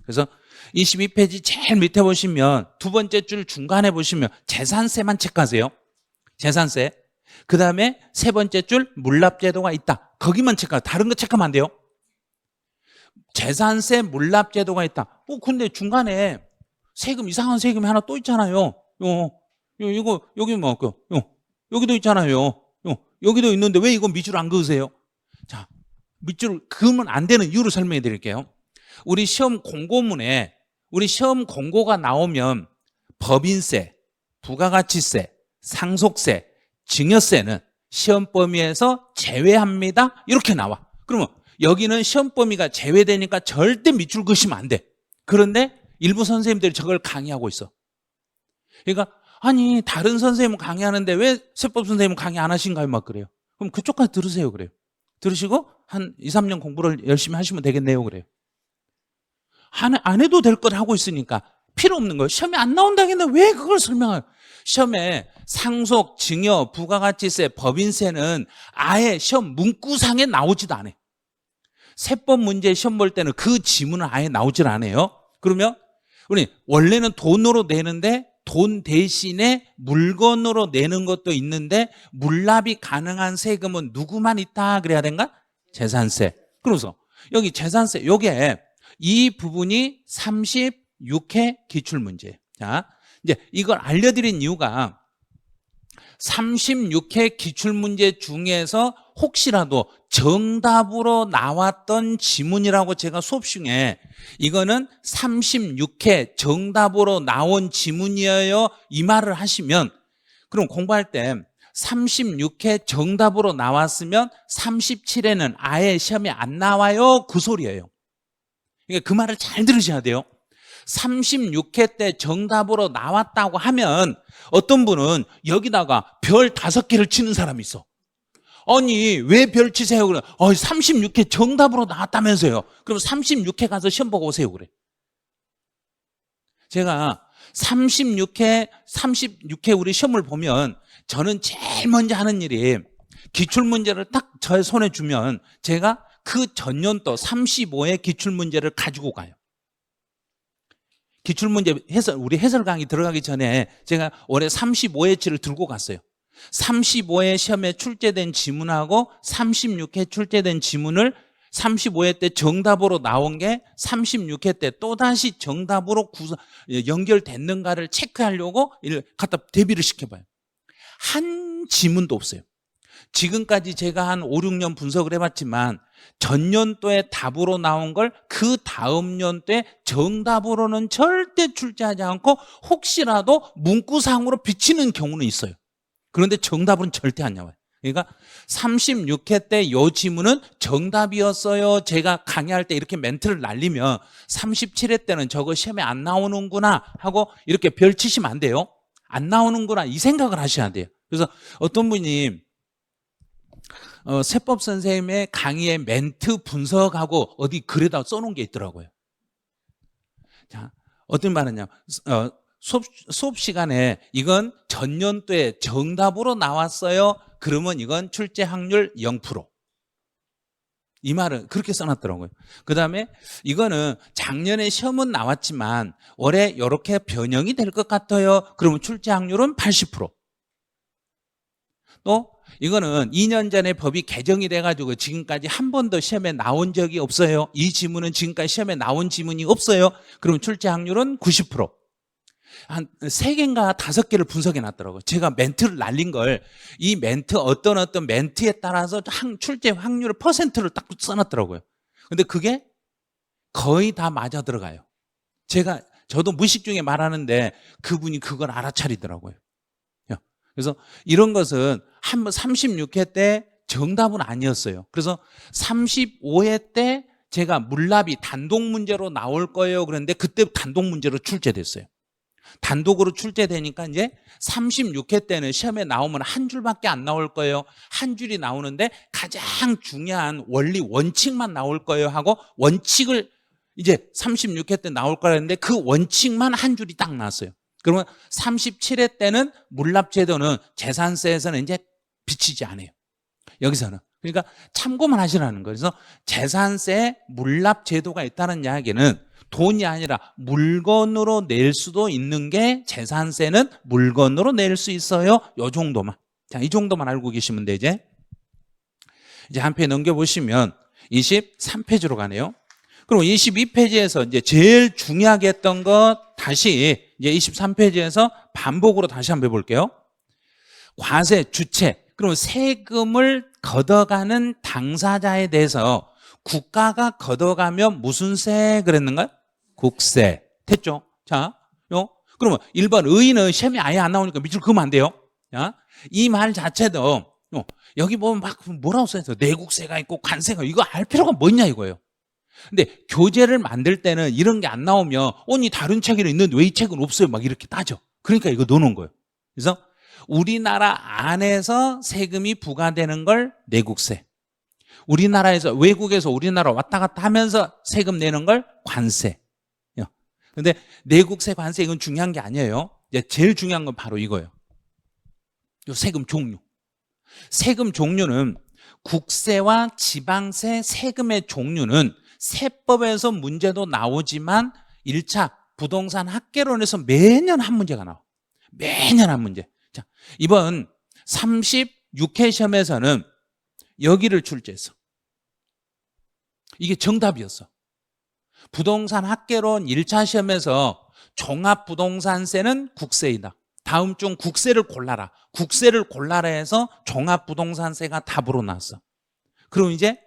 그래서 22페이지 제일 밑에 보시면 두 번째 줄 중간에 보시면 재산세만 체크하세요. 재산세. 그 다음에 세 번째 줄 물납제도가 있다. 거기만 체크하세요. 다른 거 체크하면 안 돼요. 재산세 물납제도가 있다. 근데 중간에 세금 이상한 세금이 하나 또 있잖아요. 이거 여기 뭐 여기도 있잖아요. 여기도 있는데 왜 이거 밑줄 안 그으세요? 자, 밑줄 그으면 안 되는 이유를 설명해 드릴게요. 우리 시험 공고가 나오면 법인세, 부가가치세, 상속세, 증여세는 시험 범위에서 제외합니다. 이렇게 나와. 그러면 여기는 시험 범위가 제외되니까 절대 밑줄 그으시면 안 돼. 그런데 일부 선생님들이 저걸 강의하고 있어. 그러니까 아니 다른 선생님은 강의하는데 왜 세법 선생님은 강의 안 하신가요? 막 그래요. 그럼 그쪽까지 들으세요. 그래요. 들으시고 한 2, 3년 공부를 열심히 하시면 되겠네요. 그래요. 안 해도 될 걸 하고 있으니까 필요 없는 거예요. 시험에 안 나온다겠는데 왜 그걸 설명해요? 시험에 상속, 증여, 부가가치세, 법인세는 아예 시험 문구상에 나오지도 않아요. 세법 문제 시험 볼 때는 그 지문은 아예 나오질 않아요. 그러면 우리 원래는 돈으로 내는데 돈 대신에 물건으로 내는 것도 있는데 물납이 가능한 세금은 누구만 있다 그래야 된가? 재산세. 그래서 여기 재산세 요게 이 부분이 36회 기출문제예요. 자, 이제 이걸 알려드린 이유가 36회 기출문제 중에서 혹시라도 정답으로 나왔던 지문이라고 제가 수업 중에 이거는 36회 정답으로 나온 지문이에요 이 말을 하시면, 그럼 공부할 때 36회 정답으로 나왔으면 37회는 아예 시험에 안 나와요 그 소리예요. 그러니까 그 말을 잘 들으셔야 돼요. 36회 때 정답으로 나왔다고 하면 어떤 분은 여기다가 별 5개를 치는 사람이 있어. 아니 왜 별 치세요? 그래. 36회 정답으로 나왔다면서요. 그럼 36회 가서 시험 보고 오세요 그래. 제가 36회 우리 시험을 보면 저는 제일 먼저 하는 일이 기출문제를 딱 저의 손에 주면 제가 그 전년도 35회 기출문제를 가지고 가요. 기출문제 우리 해설 강의 들어가기 전에 제가 올해 35회치를 들고 갔어요. 35회 시험에 출제된 지문하고 36회 출제된 지문을 35회 때 정답으로 나온 게 36회 때 또다시 정답으로 연결됐는가를 체크하려고 갖다 대비를 시켜봐요. 한 지문도 없어요. 지금까지 제가 한 5, 6년 분석을 해봤지만 전년도에 답으로 나온 걸 그 다음 연도에 정답으로는 절대 출제하지 않고 혹시라도 문구상으로 비치는 경우는 있어요. 그런데 정답은 절대 안 나와요. 그러니까 36회 때 이 지문은 정답이었어요. 제가 강의할 때 이렇게 멘트를 날리면 37회 때는 저거 시험에 안 나오는구나 하고 이렇게 별 치시면 안 돼요. 안 나오는구나 이 생각을 하셔야 돼요. 그래서 어떤 분이 세법 선생님의 강의에 멘트 분석하고 어디 글에다 써놓은 게 있더라고요. 자, 어떤 말은요. 수업 시간에 이건 전년도에 정답으로 나왔어요. 그러면 이건 출제 확률 0%. 이 말은 그렇게 써놨더라고요. 그 다음에 이거는 작년에 시험은 나왔지만 올해 이렇게 변형이 될 것 같아요. 그러면 출제 확률은 80%. 또 이거는 2년 전에 법이 개정이 돼가지고 지금까지 한 번도 시험에 나온 적이 없어요. 이 지문은 지금까지 시험에 나온 지문이 없어요. 그럼 출제 확률은 90%. 한 3개인가 5개를 분석해 놨더라고요. 제가 멘트를 날린 걸 이 멘트 어떤 멘트에 따라서 출제 확률 퍼센트를 딱 써놨더라고요. 근데 그게 거의 다 맞아 들어가요. 저도 무의식 중에 말하는데 그분이 그걸 알아차리더라고요. 그래서 이런 것은 한번 36회 때 정답은 아니었어요. 그래서 35회 때 제가 물납이 단독 문제로 나올 거예요. 그런데 그때 단독 문제로 출제됐어요. 단독으로 출제되니까 이제 36회 때는 시험에 나오면 한 줄밖에 안 나올 거예요. 한 줄이 나오는데 가장 중요한 원리 원칙만 나올 거예요 하고 원칙을 이제 36회 때 나올 거라는데 그 원칙만 한 줄이 딱 나왔어요. 그러면 37회 때는 물납제도는 재산세에서는 이제 비치지 않아요. 여기서는. 그러니까 참고만 하시라는 거예요. 그래서 재산세에 물납제도가 있다는 이야기는 돈이 아니라 물건으로 낼 수도 있는 게 재산세는 물건으로 낼 수 있어요. 이 정도만. 자, 이 정도만 알고 계시면 돼, 이제 한 페이지 넘겨보시면 23페이지로 가네요. 그럼 22페이지에서 이제 제일 중요하게 했던 것 다시 이제 23페이지에서 반복으로 다시 한번 해볼게요. 과세, 주체. 그럼 세금을 걷어가는 당사자에 대해서 국가가 걷어가면 무슨 세 그랬는가요? 국세. 됐죠? 자, 그러면 1번 의인은 시험이 아예 안 나오니까 밑으로 그으면 안 돼요. 자, 이 말 자체도 여기 보면 막 뭐라고 써있어? 내국세가 있고 관세가 이거 알 필요가 뭐냐 이거예요. 근데 교재를 만들 때는 이런 게 안 나오면 아니 다른 책에는 있는데 왜 이 책은 없어요? 막 이렇게 따져. 그러니까 이거 넣어놓은 거예요. 그래서 우리나라 안에서 세금이 부과되는 걸 내국세, 우리나라에서 외국에서 우리나라 왔다 갔다 하면서 세금 내는 걸 관세. 근데 내국세, 관세 이건 중요한 게 아니에요. 이제 제일 중요한 건 바로 이거예요. 요 세금 종류. 세금 종류는 국세와 지방세 세금의 종류는 세법에서 문제도 나오지만 1차 부동산 학개론에서 매년 한 문제가 나와. 매년 한 문제. 자, 이번 36회 시험에서는 여기를 출제했어. 이게 정답이었어. 부동산 학개론 1차 시험에서 종합부동산세는 국세이다. 다음 중 국세를 골라라. 국세를 골라라 해서 종합부동산세가 답으로 나왔어. 그럼 이제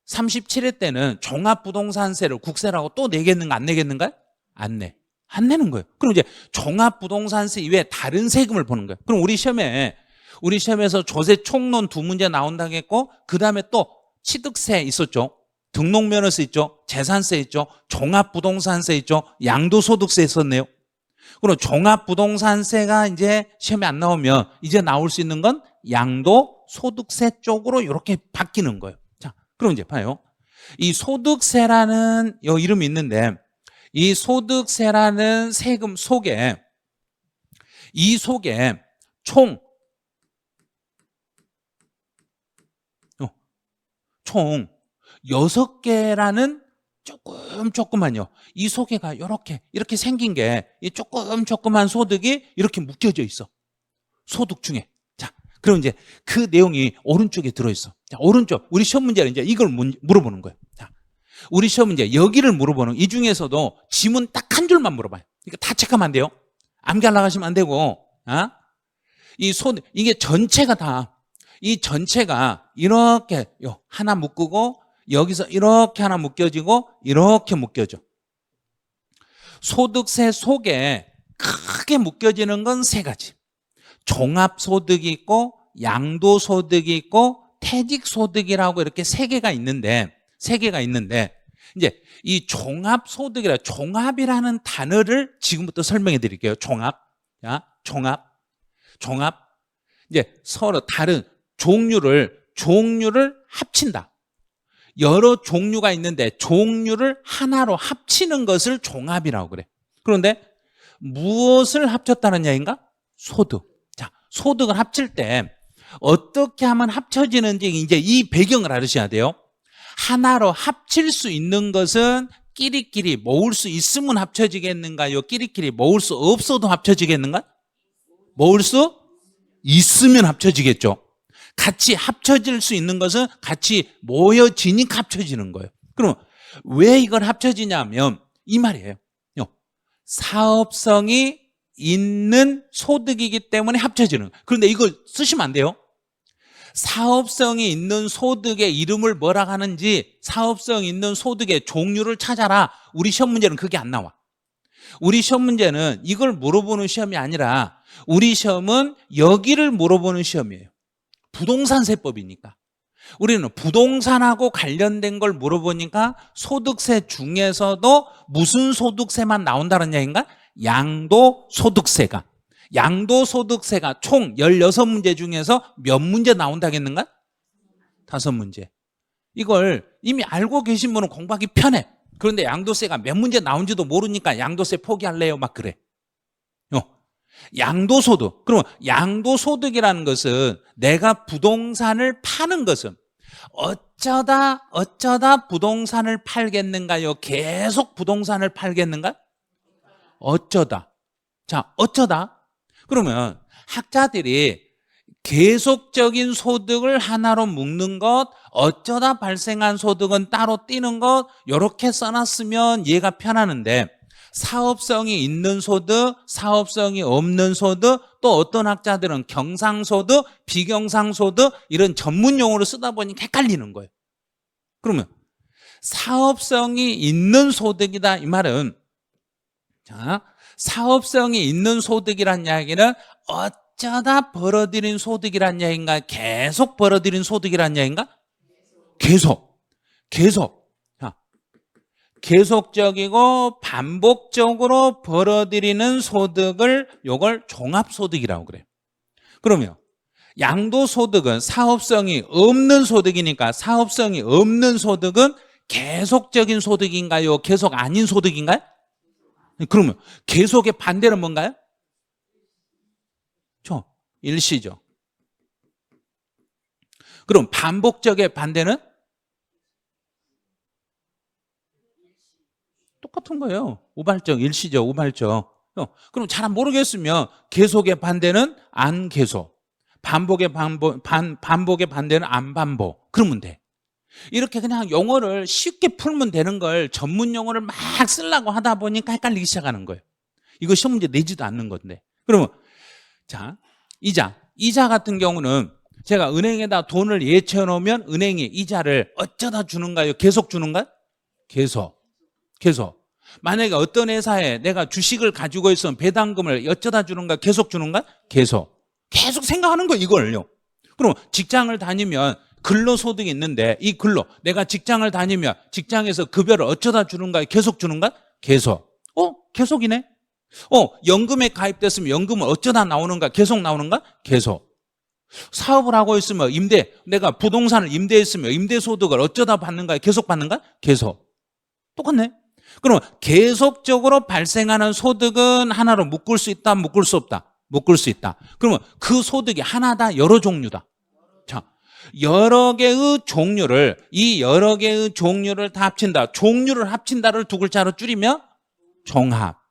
37회 때는 종합부동산세를 국세라고 또 내겠는가 안 내겠는가? 안 내. 안 내는 거예요. 그럼 이제 종합부동산세 이외에 다른 세금을 보는 거예요. 그럼 우리 시험에서 조세 총론 두 문제 나온다고 했고, 그 다음에 또 취득세 있었죠. 등록면허세 있죠. 재산세 있죠. 종합부동산세 있죠. 양도소득세 있었네요. 그럼 종합부동산세가 이제 시험에 안 나오면 이제 나올 수 있는 건 양도소득세 쪽으로 이렇게 바뀌는 거예요. 자, 그럼 이제 봐요. 이 소득세라는 요 이름이 있는데, 이 소득세라는 세금 속에 총 6개라는 조금만요. 이 속에가 이렇게 생긴 게 이 조그만 소득이 이렇게 묶여져 있어. 소득 중에. 자, 그럼 이제 그 내용이 오른쪽에 들어있어. 자, 오른쪽. 우리 시험 문제는 이제 이걸 물어보는 거예요. 자, 우리 시험 문제 여기를 물어보는, 이 중에서도 지문 딱 한 줄만 물어봐요. 그러니까 다 체크하면 안 돼요. 암기하려고 하시면 안 되고, 이게 전체가 이 전체가 이렇게 하나 묶고 여기서 이렇게 하나 묶여지고 이렇게 묶여져. 소득세 속에 크게 묶여지는 건 세 가지. 종합소득이 있고 양도소득이 있고 퇴직소득이라고 이렇게 세 개가 있는데 이제 이 종합이라는 단어를 지금부터 설명해 드릴게요. 종합. 이제 서로 다른 종류를 합친다. 여러 종류가 있는데 종류를 하나로 합치는 것을 종합이라고 그래. 그런데 무엇을 합쳤다는 얘기인가? 소득. 자, 소득을 합칠 때 어떻게 하면 합쳐지는지 이제 이 배경을 알으셔야 돼요. 하나로 합칠 수 있는 것은 끼리끼리 모을 수 있으면 합쳐지겠는가요? 끼리끼리 모을 수 없어도 합쳐지겠는가? 모을 수 있으면 합쳐지겠죠. 같이 합쳐질 수 있는 것은 같이 모여지니까 합쳐지는 거예요. 그럼 왜 이걸 합쳐지냐면 이 말이에요. 사업성이 있는 소득이기 때문에 합쳐지는 거예요. 그런데 이걸 쓰시면 안 돼요. 사업성이 있는 소득의 이름을 뭐라 하는지, 사업성 있는 소득의 종류를 찾아라. 우리 시험 문제는 그게 안 나와. 우리 시험 문제는 이걸 물어보는 시험이 아니라 우리 시험은 여기를 물어보는 시험이에요. 부동산세법이니까. 우리는 부동산하고 관련된 걸 물어보니까 소득세 중에서도 무슨 소득세만 나온다는 얘기인가? 양도소득세가. 양도소득세가 총 16문제 중에서 몇 문제 나온다겠는가? 5문제. 이걸 이미 알고 계신 분은 공부하기 편해. 그런데 양도세가 몇 문제 나온지도 모르니까 양도세 포기할래요? 막 그래. 양도소득. 그러면 양도소득이라는 것은 내가 부동산을 파는 것은 어쩌다 부동산을 팔겠는가요? 계속 부동산을 팔겠는가? 어쩌다. 자, 어쩌다. 그러면 학자들이 계속적인 소득을 하나로 묶는 것, 어쩌다 발생한 소득은 따로 띄는 것, 이렇게 써놨으면 이해가 편하는데, 사업성이 있는 소득, 사업성이 없는 소득, 또 어떤 학자들은 경상소득, 비경상소득 이런 전문 용어로 쓰다 보니까 헷갈리는 거예요. 그러면 사업성이 있는 소득이다 이 말은, 자, 사업성이 있는 소득이란 이야기는 어쩌다 벌어들인 소득이란 이야기인가? 계속 벌어들인 소득이란 이야기인가? 계속. 자, 계속적이고 반복적으로 벌어들이는 소득을 요걸 종합소득이라고 그래요. 그러면 양도소득은 사업성이 없는 소득이니까 사업성이 없는 소득은 계속적인 소득인가요? 계속 아닌 소득인가요? 그러면 계속의 반대는 뭔가요? 일시죠. 그럼 반복적의 반대는? 똑같은 거예요. 우발적, 일시적, 우발적. 그럼 잘 모르겠으면 계속의 반대는 안 계속, 반복의 반대는 안 반복. 그러면 돼. 이렇게 그냥 용어를 쉽게 풀면 되는 걸 전문 용어를 막 쓰려고 하다 보니까 헷갈리기 시작하는 거예요. 이거 시험 문제 내지도 않는 건데. 그러면 자, 이자 같은 경우는 제가 은행에다 돈을 예치해 놓으면 은행이 이자를 어쩌다 주는가요? 계속 주는가요? 계속. 만약에 어떤 회사에 내가 주식을 가지고 있으면 배당금을 어쩌다 주는가? 계속 주는가? 계속 생각하는 거예요, 이걸요. 그럼 직장을 다니면 근로소득이 있는데 이 내가 직장을 다니면 직장에서 급여를 어쩌다 주는가? 계속 주는가? 계속. 계속이네. 연금에 가입됐으면 연금은 어쩌다 나오는가? 계속 나오는가? 계속. 사업을 하고 있으면 내가 부동산을 임대했으면 임대소득을 어쩌다 받는가? 계속 받는가? 계속. 똑같네. 그럼 계속적으로 발생하는 소득은 하나로 묶을 수 있다, 묶을 수 없다? 묶을 수 있다. 그러면 그 소득이 하나다, 여러 종류다? 자, 여러 개의 종류를 다 합친다. 종류를 합친다를 두 글자로 줄이면 종합.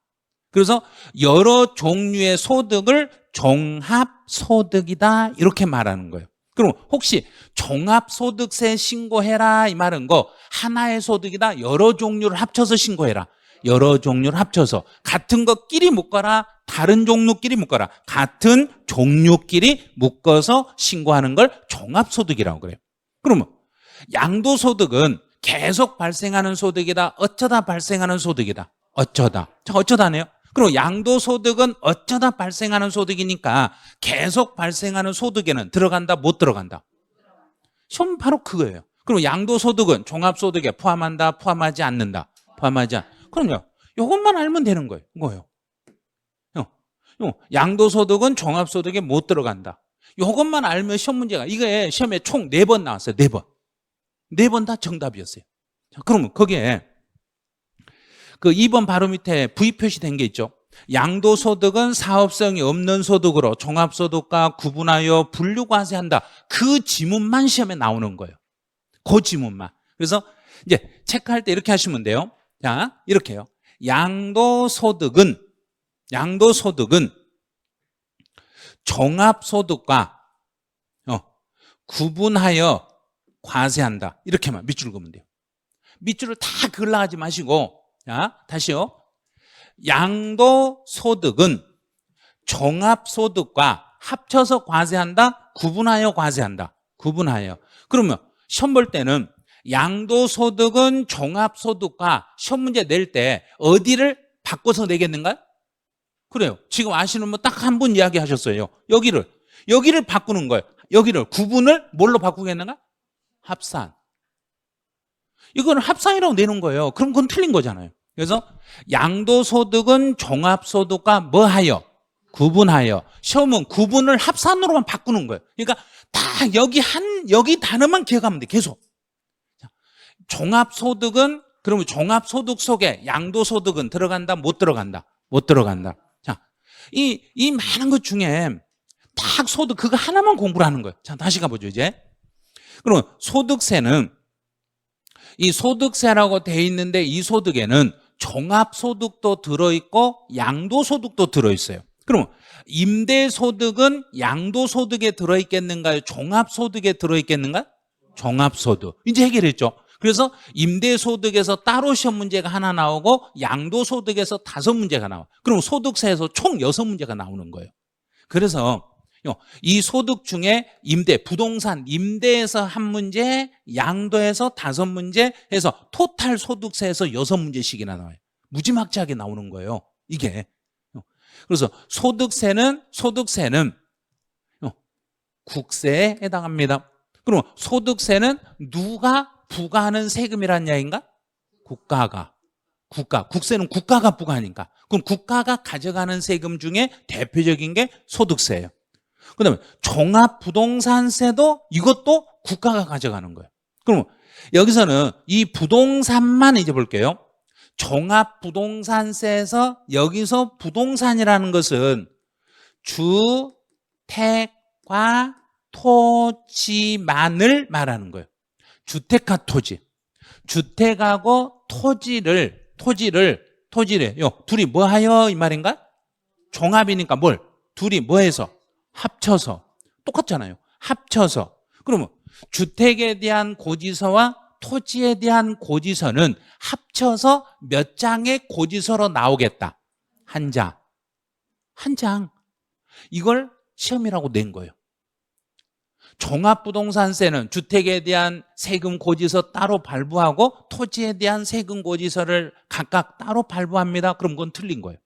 그래서 여러 종류의 소득을 종합소득이다 이렇게 말하는 거예요. 그럼 혹시 종합소득세 신고해라 이 말은 하나의 소득이다, 여러 종류를 합쳐서 신고해라, 여러 종류를 합쳐서 같은 것끼리 묶어라, 다른 종류끼리 묶어라, 같은 종류끼리 묶어서 신고하는 걸 종합소득이라고 그래요. 그러면 양도소득은 계속 발생하는 소득이다, 어쩌다 발생하는 소득이다? 어쩌다네요. 그리고 양도소득은 어쩌다 발생하는 소득이니까 계속 발생하는 소득에는 들어간다, 못 들어간다? 시험 바로 그거예요. 그리고 양도소득은 종합소득에 포함한다, 포함하지 않는다? 포함하지 않. 그럼요. 이것만 알면 되는 거예요. 양도소득은 종합소득에 못 들어간다. 이것만 알면 시험 문제가, 이게 시험에 총 4번 나왔어요. 4번. 4번 다 정답이었어요. 자, 그러면 거기에 그 2번 바로 밑에 V 표시된 게 있죠. 양도소득은 사업성이 없는 소득으로 종합소득과 구분하여 분류과세한다. 그 지문만 시험에 나오는 거예요. 그 지문만. 그래서 이제 체크할 때 이렇게 하시면 돼요. 자, 이렇게 해요. 양도소득은 종합소득과 구분하여 과세한다. 이렇게만 밑줄 그으면 돼요. 밑줄을 다 그으려 하지 마시고, 자, 다시요. 양도소득은 종합소득과 합쳐서 과세한다, 구분하여 과세한다. 구분하여. 그러면 시험 볼 때는 양도소득은 종합소득과 시험 문제 낼 때 어디를 바꿔서 내겠는가? 그래요. 지금 아시는 분 딱 한 분 이야기하셨어요. 여기를 바꾸는 거예요. 여기를 구분을 뭘로 바꾸겠는가? 합산. 이거는 합산이라고 내는 거예요. 그럼 그건 틀린 거잖아요. 그래서 양도소득은 종합소득과 뭐하여? 구분하여. 시험은 구분을 합산으로만 바꾸는 거예요. 그러니까 딱 여기 단어만 기억하면 돼. 계속. 종합소득은, 그러면 종합소득 속에 양도소득은 들어간다, 못 들어간다? 못 들어간다. 자, 이 많은 것 중에 딱 소득 그거 하나만 공부를 하는 거예요. 자, 다시 가보죠, 이제. 그러면 소득세는 이 소득세라고 돼 있는데 이 소득에는 종합소득도 들어있고 양도소득도 들어있어요. 그럼 임대소득은 양도소득에 들어있겠는가요? 종합소득에 들어있겠는가? 종합소득. 이제 해결했죠. 그래서 임대소득에서 따로 시험 문제가 하나 나오고 양도소득에서 5문제가 나와. 그럼 소득세에서 총 6문제가 나오는 거예요. 그래서 이 소득 중에 부동산 임대에서 1문제, 양도에서 5문제 해서 토탈 소득세에서 6문제씩이나 나와요. 무지막지하게 나오는 거예요, 이게. 그래서 소득세는 국세에 해당합니다. 그럼 소득세는 누가 부과하는 세금이란 이야기인가? 국세는 국가가 부과하니까. 그럼 국가가 가져가는 세금 중에 대표적인 게 소득세예요. 그 다음에 종합부동산세도 이것도 국가가 가져가는 거예요. 그럼 여기서는 이 부동산만 이제 볼게요. 종합부동산세에서 여기서 부동산이라는 것은 주택과 토지만을 말하는 거예요. 주택과 토지. 주택하고 토지를 둘이 뭐 하여 이 말인가? 종합이니까 뭘? 둘이 뭐 해서? 합쳐서. 똑같잖아요. 합쳐서. 그러면 주택에 대한 고지서와 토지에 대한 고지서는 합쳐서 몇 장의 고지서로 나오겠다? 한 장. 이걸 시험이라고 낸 거예요. 종합부동산세는 주택에 대한 세금 고지서 따로 발부하고 토지에 대한 세금 고지서를 각각 따로 발부합니다. 그럼 그건 틀린 거예요.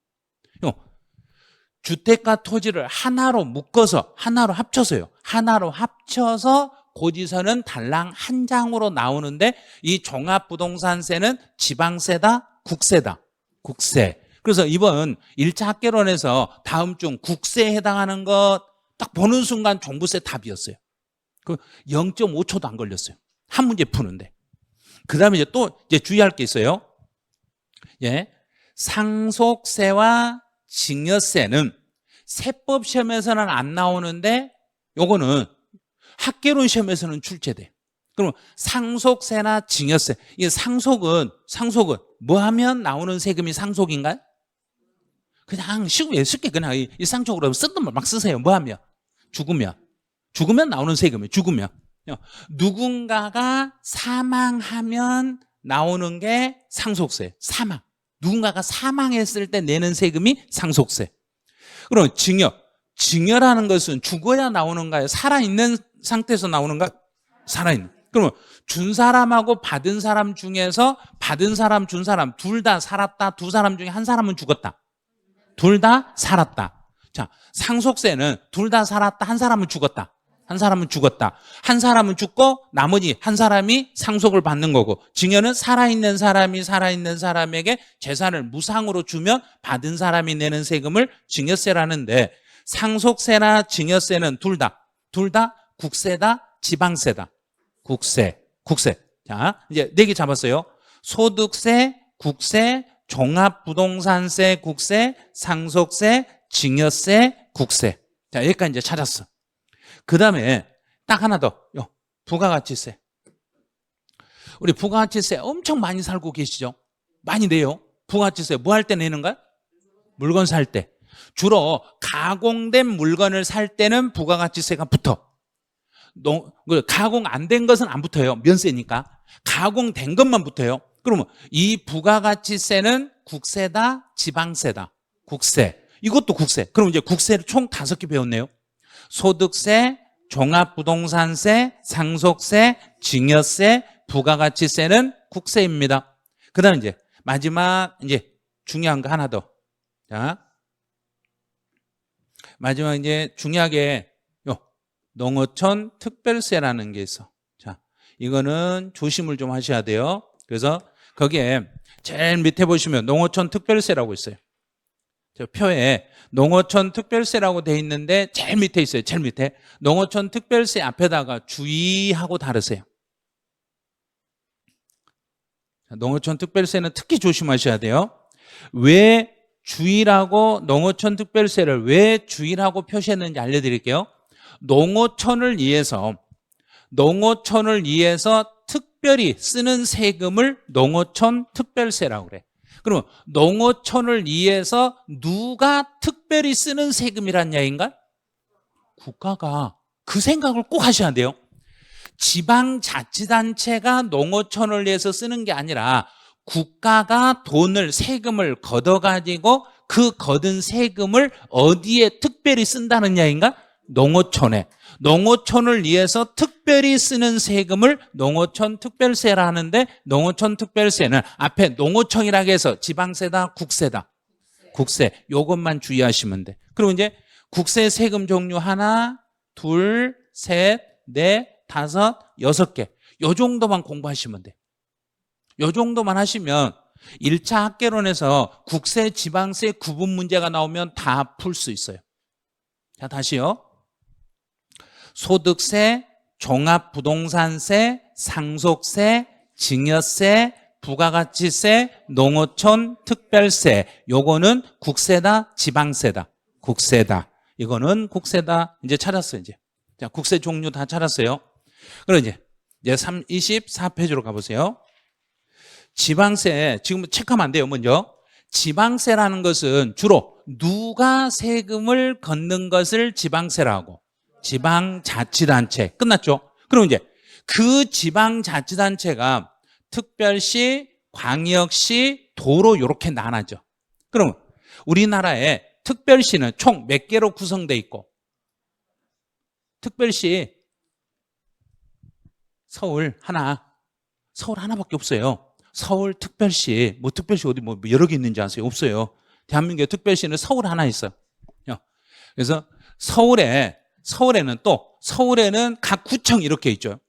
주택과 토지를 하나로 묶어서 하나로 합쳐서요. 하나로 합쳐서 고지서는 달랑 한 장으로 나오는데 이 종합부동산세는 지방세다, 국세다. 국세. 그래서 이번 1차 학개론에서 다음 중 국세에 해당하는 것 딱 보는 순간 종부세 답이었어요. 그 0.5초도 안 걸렸어요. 한 문제 푸는데. 그 다음에 이제 주의할 게 있어요. 예. 상속세와 증여세는 세법 시험에서는 안 나오는데 요거는 학개론 시험에서는 출제돼. 그럼 상속세나 증여세. 이 상속은 뭐 하면 나오는 세금이 상속인가요? 그냥 쉽게 그냥 일상적으로 쓰던 말 막 쓰세요. 뭐 하면? 죽으면 나오는 세금이에요. 죽으면. 누군가가 사망하면 나오는 게 상속세. 사망. 누군가가 사망했을 때 내는 세금이 상속세. 그럼 증여라는 것은 죽어야 나오는가요? 살아있는 상태에서 나오는가? 살아있는. 그러면 준 사람하고 받은 사람 중에서 받은 사람, 준 사람 둘 다 살았다. 두 사람 중에 한 사람은 죽었다. 둘 다 살았다. 자, 상속세는 둘 다 살았다. 한 사람은 죽었다. 한 사람은 죽었다. 한 사람은 죽고 나머지 한 사람이 상속을 받는 거고, 증여는 살아있는 사람이 살아있는 사람에게 재산을 무상으로 주면 받은 사람이 내는 세금을 증여세라는데, 상속세나 증여세는 둘 다 국세다, 지방세다. 국세. 자, 이제 4개 잡았어요. 소득세, 국세, 종합부동산세, 국세, 상속세, 증여세, 국세. 자, 여기까지 이제 찾았어. 그 다음에 딱 하나 더. 부가가치세. 우리 부가가치세 엄청 많이 살고 계시죠? 많이 내요. 부가가치세 뭐 할 때 내는 거야? 물건 살 때. 주로 가공된 물건을 살 때는 부가가치세가 붙어. 가공 안 된 것은 안 붙어요. 면세니까. 가공된 것만 붙어요. 그러면 이 부가가치세는 국세다, 지방세다. 국세. 이것도 국세. 그럼 이제 국세를 총 5개 배웠네요. 소득세, 종합부동산세, 상속세, 증여세, 부가가치세는 국세입니다. 그 다음 이제 마지막 이제 중요한 거 하나 더. 자, 마지막 이제 중요하게 농어촌 특별세라는 게 있어. 자, 이거는 조심을 좀 하셔야 돼요. 그래서 거기에 제일 밑에 보시면 농어촌 특별세라고 있어요. 저 표에 농어촌 특별세라고 돼 있는데 제일 밑에 있어요. 제일 밑에. 농어촌 특별세 앞에다가 주의하고 다르세요. 농어촌 특별세는 특히 조심하셔야 돼요. 왜 주의라고 농어촌 특별세를 왜 주의라고 표시했는지 알려드릴게요. 농어촌을 위해서 특별히 쓰는 세금을 농어촌 특별세라고 그래. 그러면 농어촌을 위해서 누가 특별히 쓰는 세금이란 이야기인가? 국가가. 그 생각을 꼭 하셔야 돼요. 지방자치단체가 농어촌을 위해서 쓰는 게 아니라 국가가 세금을 걷어가지고 그 걷은 세금을 어디에 특별히 쓴다는 이야기인가? 농어촌에. 농어촌을 위해서 특별히 쓰는 세금을 농어촌 특별세라 하는데, 농어촌 특별세는 앞에 농어촌이라고 해서 지방세다, 국세다. 국세. 요것만 주의하시면 돼. 그리고 이제 국세 세금 종류 하나, 둘, 셋, 넷, 다섯, 6개. 요 정도만 공부하시면 돼. 요 정도만 하시면 1차 학개론에서 국세, 지방세 구분 문제가 나오면 다 풀 수 있어요. 자, 다시요. 소득세, 종합부동산세, 상속세, 증여세, 부가가치세, 농어촌 특별세. 요거는 국세다, 지방세다. 국세다. 이거는 국세다. 이제 찾았어요, 이제. 자, 국세 종류 다 찾았어요. 그럼 이제 24페이지로 가보세요. 지방세, 지금 체크하면 안 돼요, 먼저. 지방세라는 것은 주로 누가 세금을 걷는 것을 지방세라고. 지방자치단체. 끝났죠? 그럼 이제 그 지방자치단체가 특별시, 광역시, 도로 이렇게 나눠져. 그럼 우리나라에 특별시는 총 몇 개로 구성되어 있고, 특별시 서울 하나밖에 없어요. 서울특별시, 뭐 특별시 어디 뭐 여러 개 있는지 아세요? 없어요. 대한민국의 특별시는 서울 하나 있어요. 그래서 서울에는 각 구청이 이렇게 있죠.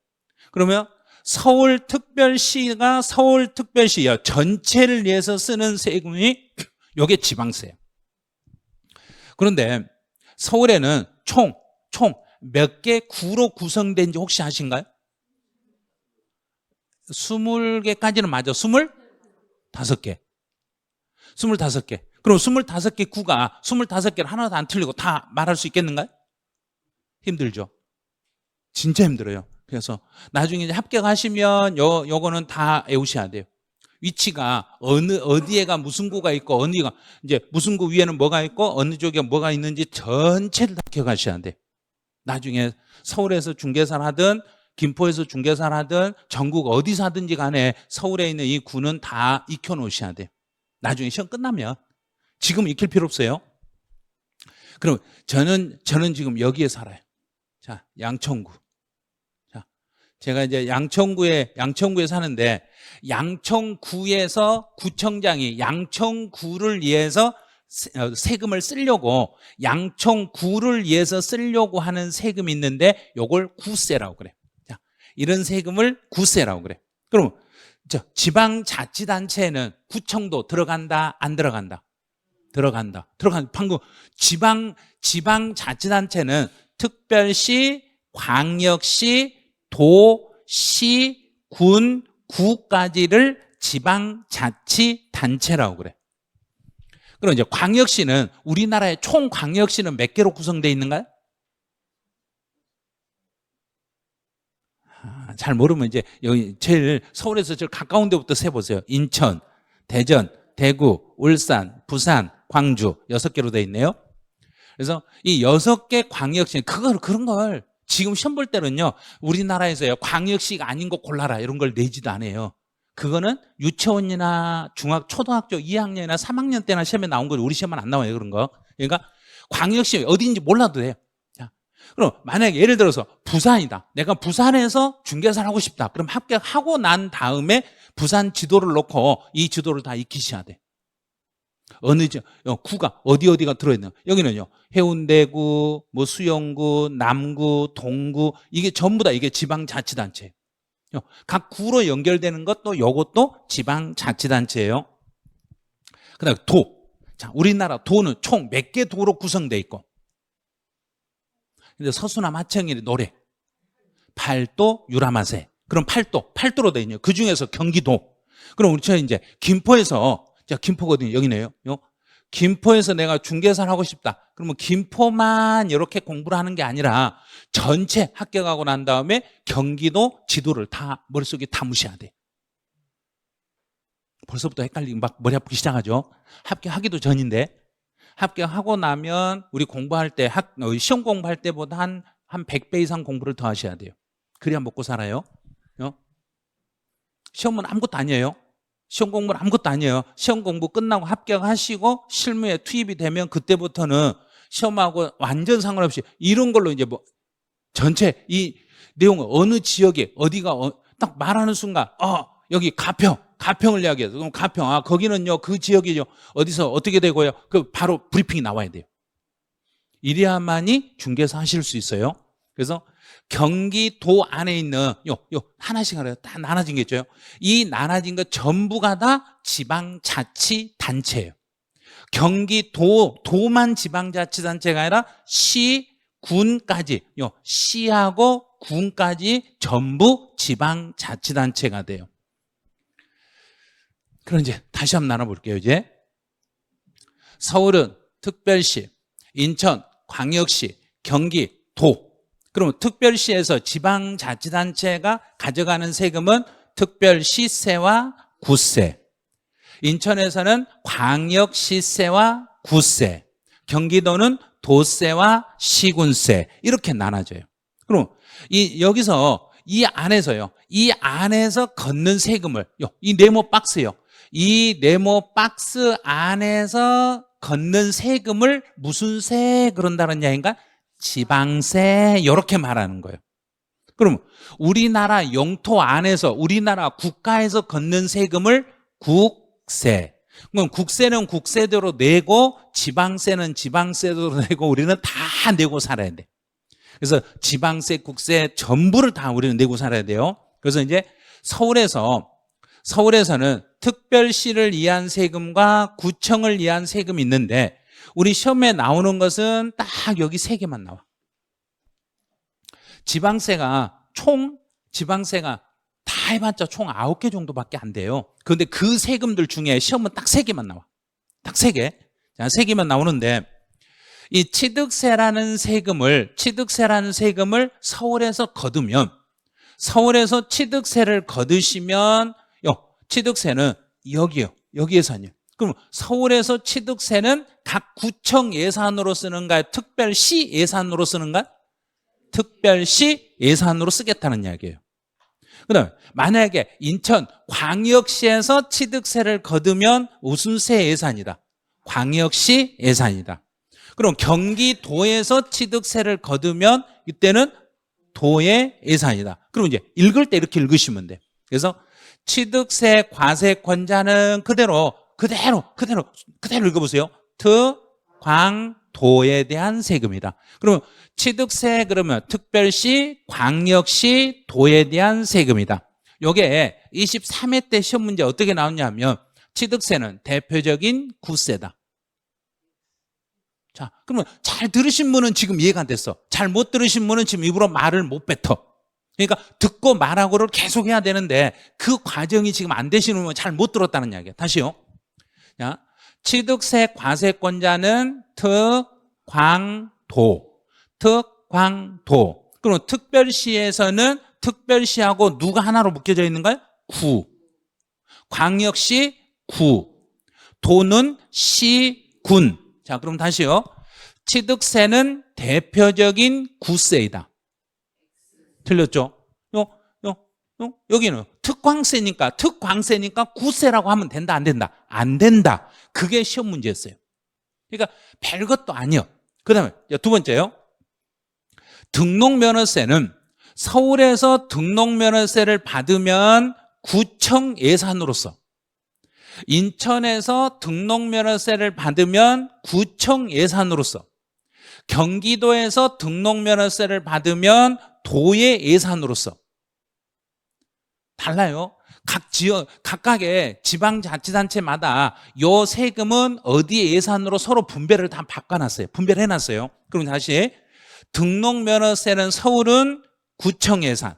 그러면 서울특별시가 서울특별시요 전체를 위해서 쓰는 세금이 요게 지방세예요. 그런데 서울에는 총 몇 개 구로 구성된지 혹시 아신가요? 20개까지는 맞아. 25개. 25개. 그럼 25개 구가 25개를 하나도 안 틀리고 다 말할 수 있겠는가요? 힘들죠. 진짜 힘들어요. 그래서 나중에 이제 합격하시면 요거는 다 외우셔야 돼요. 위치가 어디에가 무슨 구가 있고 어디가 이제 무슨 구 위에는 뭐가 있고 어느 쪽에 뭐가 있는지 전체를 다 기억하셔야 돼. 나중에 서울에서 중개사를 하든 김포에서 중개사를 하든 전국 어디서 하든지 간에 서울에 있는 이 구는 다 익혀 놓으셔야 돼. 나중에 시험 끝나면 지금 익힐 필요 없어요. 그럼 저는 지금 여기에 살아요. 자, 양천구. 자, 제가 이제 양천구에 사는데 양천구에서 구청장이 양천구를 위해서 세금을 쓰려고 양천구를 위해서 쓰려고 하는 세금이 있는데 요걸 구세라고 그래. 자, 이런 세금을 구세라고 그래. 그럼 지방자치단체에는 구청도 들어간다 안 들어간다? 들어간다. 방금 지방자치단체는 특별시, 광역시, 도, 시, 군, 구까지를 지방자치단체라고 그래. 그럼 이제 광역시는 우리나라의 총 광역시는 몇 개로 구성되어 있는가요? 잘 모르면 이제 여기 제일 서울에서 제일 가까운 데부터 세보세요. 인천, 대전, 대구, 울산, 부산, 광주 6개로 되어 있네요. 그래서 이 6개 광역시 그런 걸 지금 시험 볼 때는요 우리나라에서요 광역시가 아닌 거 골라라 이런 걸 내지도 않아요. 그거는 유치원이나 초등학교 2학년이나 3학년 때나 시험에 나온 거지 우리 시험은 안 나와요 그런 거. 그러니까 광역시 어디인지 몰라도 돼요. 자, 그럼 만약에 예를 들어서 부산이다. 내가 부산에서 중개사를 하고 싶다. 그럼 합격하고 난 다음에 부산 지도를 놓고 이 지도를 다 익히셔야 돼. 구가 어디가 들어있나? 여기는요 해운대구, 뭐 수영구, 남구, 동구 이게 전부 다 이게 지방자치단체. 각 구로 연결되는 것도 요것도 지방자치단체예요. 그다음에 도. 자, 우리나라 도는 총 몇 개 도로 구성돼 있고. 근데 서수남 하청일이 노래. 팔도 유람하세. 그럼 팔도로 돼 있네요. 그 중에서 경기도. 그럼 우리 이제 김포에서 김포거든요. 여기네요. 김포에서 내가 중개사를 하고 싶다. 그러면 김포만 이렇게 공부를 하는 게 아니라 전체 합격하고 난 다음에 경기도 지도를 다 머릿속에 담으셔야 돼. 벌써부터 헷갈리고 막 머리 아프기 시작하죠. 합격하기도 전인데 합격하고 나면 우리 공부할 때 시험 공부할 때보다 한 100배 이상 공부를 더 하셔야 돼요. 그래야 먹고 살아요. 시험은 아무것도 아니에요. 시험 공부는 아무것도 아니에요. 시험 공부 끝나고 합격하시고 실무에 투입이 되면 그때부터는 시험하고 완전 상관없이 이런 걸로 이제 뭐 전체 이 내용을 어느 지역에 어디가 딱 말하는 순간 여기 가평을 이야기해서 그럼 가평 거기는요 그 지역이요 어디서 어떻게 되고요 그 바로 브리핑이 나와야 돼요. 이래야만이 중개사 하실 수 있어요. 그래서 경기도 안에 있는 하나씩 하래요. 다 나눠진 게 있죠. 이 나눠진 것 전부가 다 지방자치단체예요. 도만 지방자치단체가 아니라 시, 군까지 시하고 군까지 전부 지방자치단체가 돼요. 그럼 이제 다시 한번 나눠볼게요. 이제 서울은 특별시, 인천, 광역시, 경기, 도. 그럼 특별시에서 지방자치단체가 가져가는 세금은 특별시세와 구세. 인천에서는 광역시세와 구세. 경기도는 도세와 시군세. 이렇게 나눠져요. 그럼 여기서 이 안에서 걷는 세금을 이 네모 박스요. 이 네모 박스 안에서 걷는 세금을 무슨 세 그런다는 이야기인가? 지방세 이렇게 말하는 거예요. 그럼 우리나라 영토 안에서 우리나라 국가에서 걷는 세금을 국세. 그럼 국세는 국세대로 내고 지방세는 지방세대로 내고 우리는 다 내고 살아야 돼. 그래서 지방세, 국세 전부를 다 우리는 내고 살아야 돼요. 그래서 이제 서울에서는 특별시를 위한 세금과 구청을 위한 세금이 있는데 우리 시험에 나오는 것은 딱 여기 세 개만 나와. 지방세가 다 해봤자 총 9개 정도밖에 안 돼요. 그런데 그 세금들 중에 시험은 딱 3개만 나와. 딱 3개. 자, 3개만 나오는데 이 취득세라는 세금을 서울에서 거두면 서울에서 취득세를 거두시면 취득세는 여기 예산이에요. 그럼 서울에서 취득세는 각 구청 예산으로 쓰는가요? 특별시 예산으로 쓰는가요? 특별시 예산으로 쓰겠다는 이야기예요. 그다음에 만약에 인천 광역시에서 취득세를 거두면 무슨 세 예산이다? 광역시 예산이다. 그럼 경기도에서 취득세를 거두면 이때는 도의 예산이다. 그럼 이제 읽을 때 이렇게 읽으시면 돼. 그래서 취득세 과세권자는 그대로 읽어보세요. 광도에 대한 세금이다. 그러면 취득세 그러면 특별시, 광역시, 도에 대한 세금이다. 요게 23회 때 시험 문제 어떻게 나왔냐면 취득세는 대표적인 구세다. 자, 그러면 잘 들으신 분은 지금 이해가 안 됐어. 잘 못 들으신 분은 지금 입으로 말을 못 뱉어. 그러니까 듣고 말하고를 계속 해야 되는데 그 과정이 지금 안 되시는 분은 잘 못 들었다는 이야기야. 다시요. 자, 취득세 과세권자는 특광도. 그럼 특별시에서는 특별시하고 누가 하나로 묶여져 있는가요? 구. 광역시 구. 도는 시군. 자, 그럼 다시요. 취득세는 대표적인 구세이다. 틀렸죠? 여기는 특광세니까 구세라고 하면 된다, 안 된다? 안 된다. 그게 시험 문제였어요. 그러니까 별것도 아니요. 그 다음에 두 번째요. 등록면허세는 서울에서 등록면허세를 받으면 구청 예산으로서, 인천에서 등록면허세를 받으면 구청 예산으로서, 경기도에서 등록면허세를 받으면 도의 예산으로서 달라요. 각각의 지방자치단체마다 요 세금은 어디의 예산으로 서로 분배를 다 바꿔놨어요. 분배를 해놨어요. 그럼 다시 등록면허세는 서울은 구청 예산,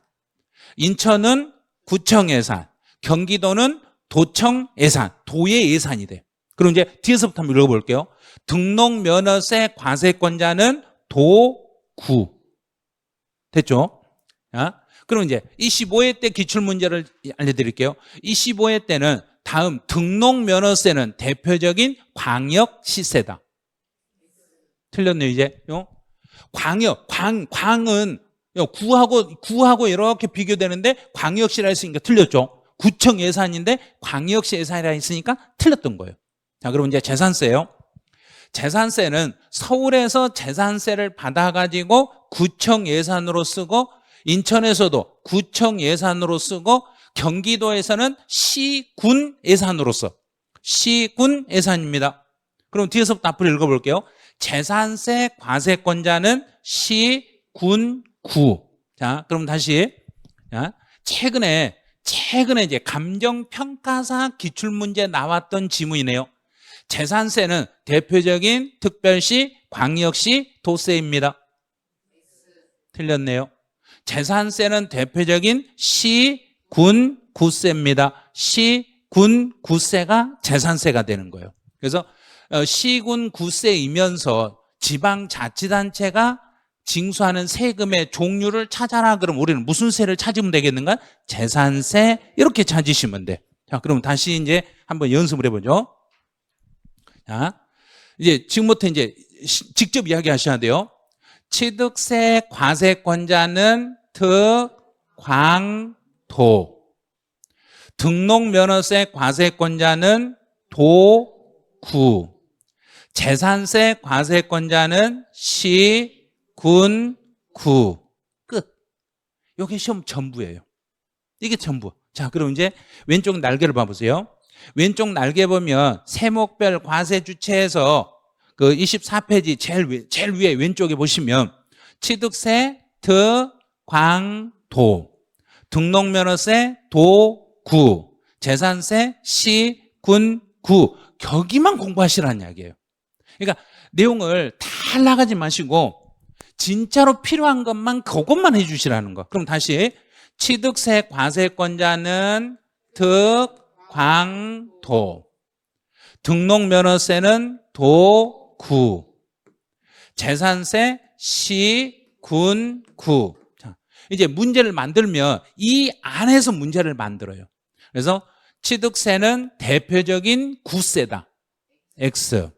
인천은 구청 예산, 경기도는 도청 예산, 도의 예산이 돼. 그럼 이제 뒤에서부터 한번 읽어볼게요. 등록면허세 과세권자는 도구. 됐죠? 그럼 이제 25회 때 기출문제를 알려드릴게요. 25회 때는 다음 등록면허세는 대표적인 광역시세다. 틀렸네요, 이제. 광은 구하고 이렇게 비교되는데 광역시라 했으니까 틀렸죠. 구청 예산인데 광역시 예산이라 했으니까 틀렸던 거예요. 자, 그럼 이제 재산세요. 재산세는 서울에서 재산세를 받아가지고 구청 예산으로 쓰고, 인천에서도 구청 예산으로 쓰고, 경기도에서는 시군 예산으로 써. 시군 예산입니다. 그럼 뒤에서부터 앞으로 읽어볼게요. 재산세 과세권자는 시군구. 자, 그럼 다시. 자, 최근에 이제 감정평가사 기출문제 나왔던 지문이네요. 재산세는 대표적인 특별시, 광역시, 도세입니다. 틀렸네요. 재산세는 대표적인 시, 군, 구세입니다. 시, 군, 구세가 재산세가 되는 거예요. 그래서 시군, 구세이면서 지방자치단체가 징수하는 세금의 종류를 찾아라. 그럼 우리는 무슨 세를 찾으면 되겠는가? 재산세 이렇게 찾으시면 돼. 자, 그럼 다시 이제 한번 연습을 해보죠. 자, 이제 지금부터 이제 직접 이야기하셔야 돼요. 취득세 과세권자는 특광도, 등록면허세 과세권자는 도구, 재산세 과세권자는 시, 군, 구. 끝. 이게 시험 전부예요. 이게 전부. 자, 그럼 이제 왼쪽 날개를 봐보세요. 왼쪽 날개 보면 세목별 과세 주체에서 그 24페이지 제일 위에 왼쪽에 보시면 취득세, 득, 광, 도, 등록면허세, 도, 구, 재산세, 시, 군, 구. 여기만 공부하시라는 이야기예요. 그러니까 내용을 다 나가지 마시고 진짜로 필요한 것만 그것만 해주시라는 거. 그럼 다시 취득세 과세권자는 득, 광, 도, 등록면허세는 도, 구, 재산세, 시, 군, 구. 자, 이제 문제를 만들면 이 안에서 문제를 만들어요. 그래서 취득세는 대표적인 구세다, X.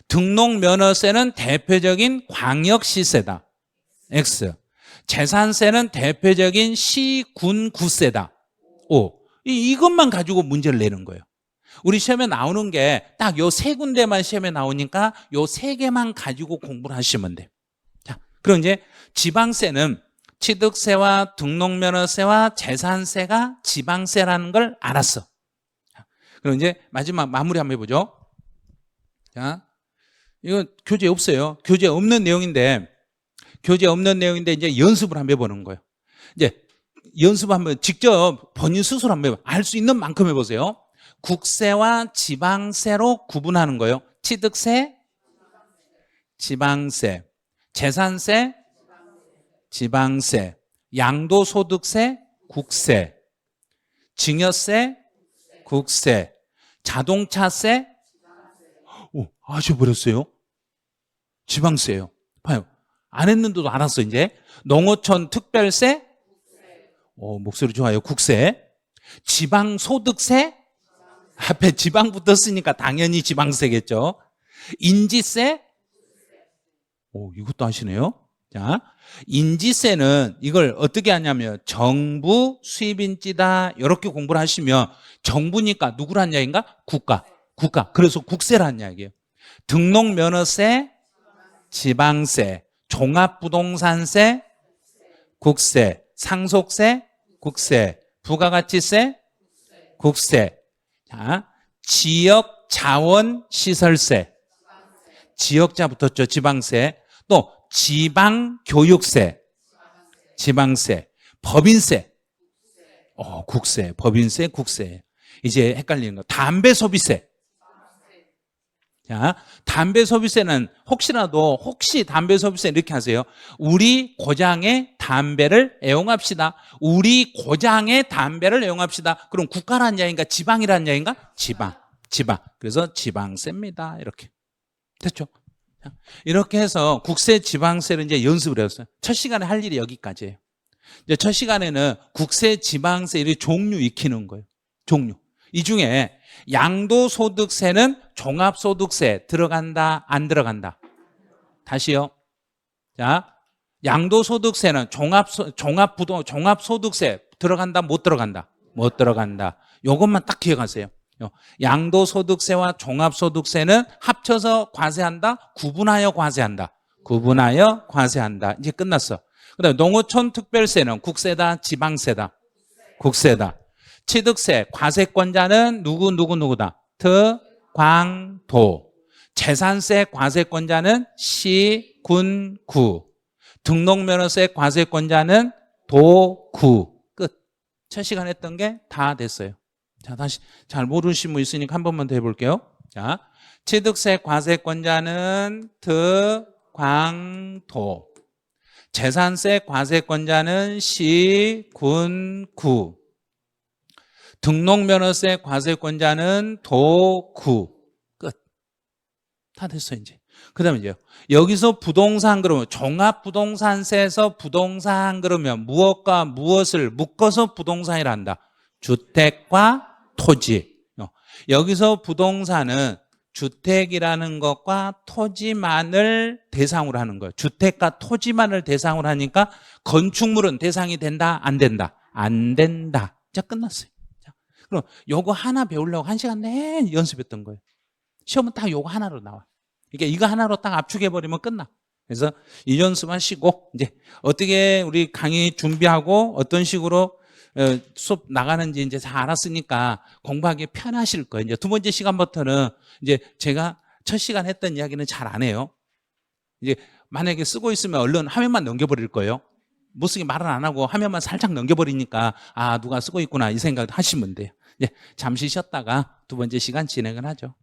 등록면허세는 대표적인 광역시세다, X. 재산세는 대표적인 시, 군, 구세다, O. 이것만 가지고 문제를 내는 거예요. 우리 시험에 나오는 게 딱 요 세 군데만 시험에 나오니까 요 세 개만 가지고 공부를 하시면 돼요. 자, 그럼 이제 지방세는 취득세와 등록면허세와 재산세가 지방세라는 걸 알았어. 자, 그럼 이제 마지막 마무리 한번 해보죠. 자, 이거 교재 없어요. 교재 없는 내용인데 이제 연습을 한번 해보는 거예요. 이제 연습 한번 직접 본인 스스로 한번 알 수 있는 만큼 해보세요. 국세와 지방세로 구분하는 거예요. 취득세, 지방세, 재산세, 지방세, 양도소득세, 국세, 증여세, 국세, 자동차세, 아셔버렸어요. 지방세예요. 봐요. 안 했는데도 알았어. 이제 농어촌 특별세, 목소리 좋아요. 국세, 지방소득세, 앞에 지방 붙었으니까 당연히 지방세겠죠. 인지세, 이것도 아시네요. 자, 인지세는 이걸 어떻게 하냐면 정부 수입인지다 이렇게 공부를 하시면 정부니까 누구란 이야기인가? 국가. 그래서 국세라는 이야기예요. 등록면허세, 지방세, 종합부동산세, 국세, 상속세, 국세, 부가가치세, 국세. 자, 지역자원시설세, 지역자 붙었죠. 지방세. 또 지방교육세, 지방세, 법인세, 국세, 법인세, 국세. 이제 헷갈리는 거. 담배소비세. 자, 담배소비세는 혹시 담배소비세 이렇게 하세요. 우리 고장의 담배를 애용합시다. 우리 고장의 담배를 애용합시다. 그럼 국가라는 이야기인가 지방이라는 이야기인가? 지방. 그래서 지방세입니다. 이렇게. 됐죠? 자, 이렇게 해서 국세, 지방세를 이제 연습을 했어요. 첫 시간에 할 일이 여기까지예요. 이제 첫 시간에는 국세, 지방세 이 종류 익히는 거예요. 종류. 이 중에 양도소득세는 종합소득세 들어간다, 안 들어간다? 다시요. 자, 양도소득세는 종합소득세 들어간다, 못 들어간다? 못 들어간다. 요것만 딱 기억하세요. 양도소득세와 종합소득세는 합쳐서 과세한다, 구분하여 과세한다. 구분하여 과세한다. 이제 끝났어. 그다음에 농어촌 특별세는 국세다, 지방세다? 국세다. 취득세 과세권자는 누구다? 득, 광, 도. 재산세 과세권자는 시, 군, 구. 등록면허세 과세권자는 도, 구. 끝. 첫 시간 했던 게 다 됐어요. 자, 다시 잘 모르신 분 있으니까 한 번만 더 해볼게요. 자, 취득세 과세권자는 득, 광, 도. 재산세 과세권자는 시, 군, 구. 등록면허세 과세권자는 도, 구. 끝. 다 됐어요, 이제. 그 다음에 이제 여기서 부동산 그러면 종합부동산세에서 부동산 그러면 무엇과 무엇을 묶어서 부동산이라 한다? 주택과 토지. 여기서 부동산은 주택이라는 것과 토지만을 대상으로 하는 거예요. 주택과 토지만을 대상으로 하니까 건축물은 대상이 된다, 안 된다? 안 된다. 자, 끝났어요. 자, 그럼 요거 하나 배우려고 1시간 내내 연습했던 거예요. 시험은 딱 요거 하나로 나와. 그러니까 이거 하나로 딱 압축해버리면 끝나. 그래서 이 연습만 쉬고 이제 어떻게 우리 강의 준비하고 어떤 식으로 수업 나가는지 이제 다 알았으니까 공부하기 편하실 거예요. 이제 두 번째 시간부터는 이제 제가 첫 시간 했던 이야기는 잘 안 해요. 이제 만약에 쓰고 있으면 얼른 화면만 넘겨버릴 거예요. 못 쓰게 말은 안 하고 화면만 살짝 넘겨버리니까 아 누가 쓰고 있구나 이 생각 하시면 돼요. 이제 잠시 쉬었다가 두 번째 시간 진행을 하죠.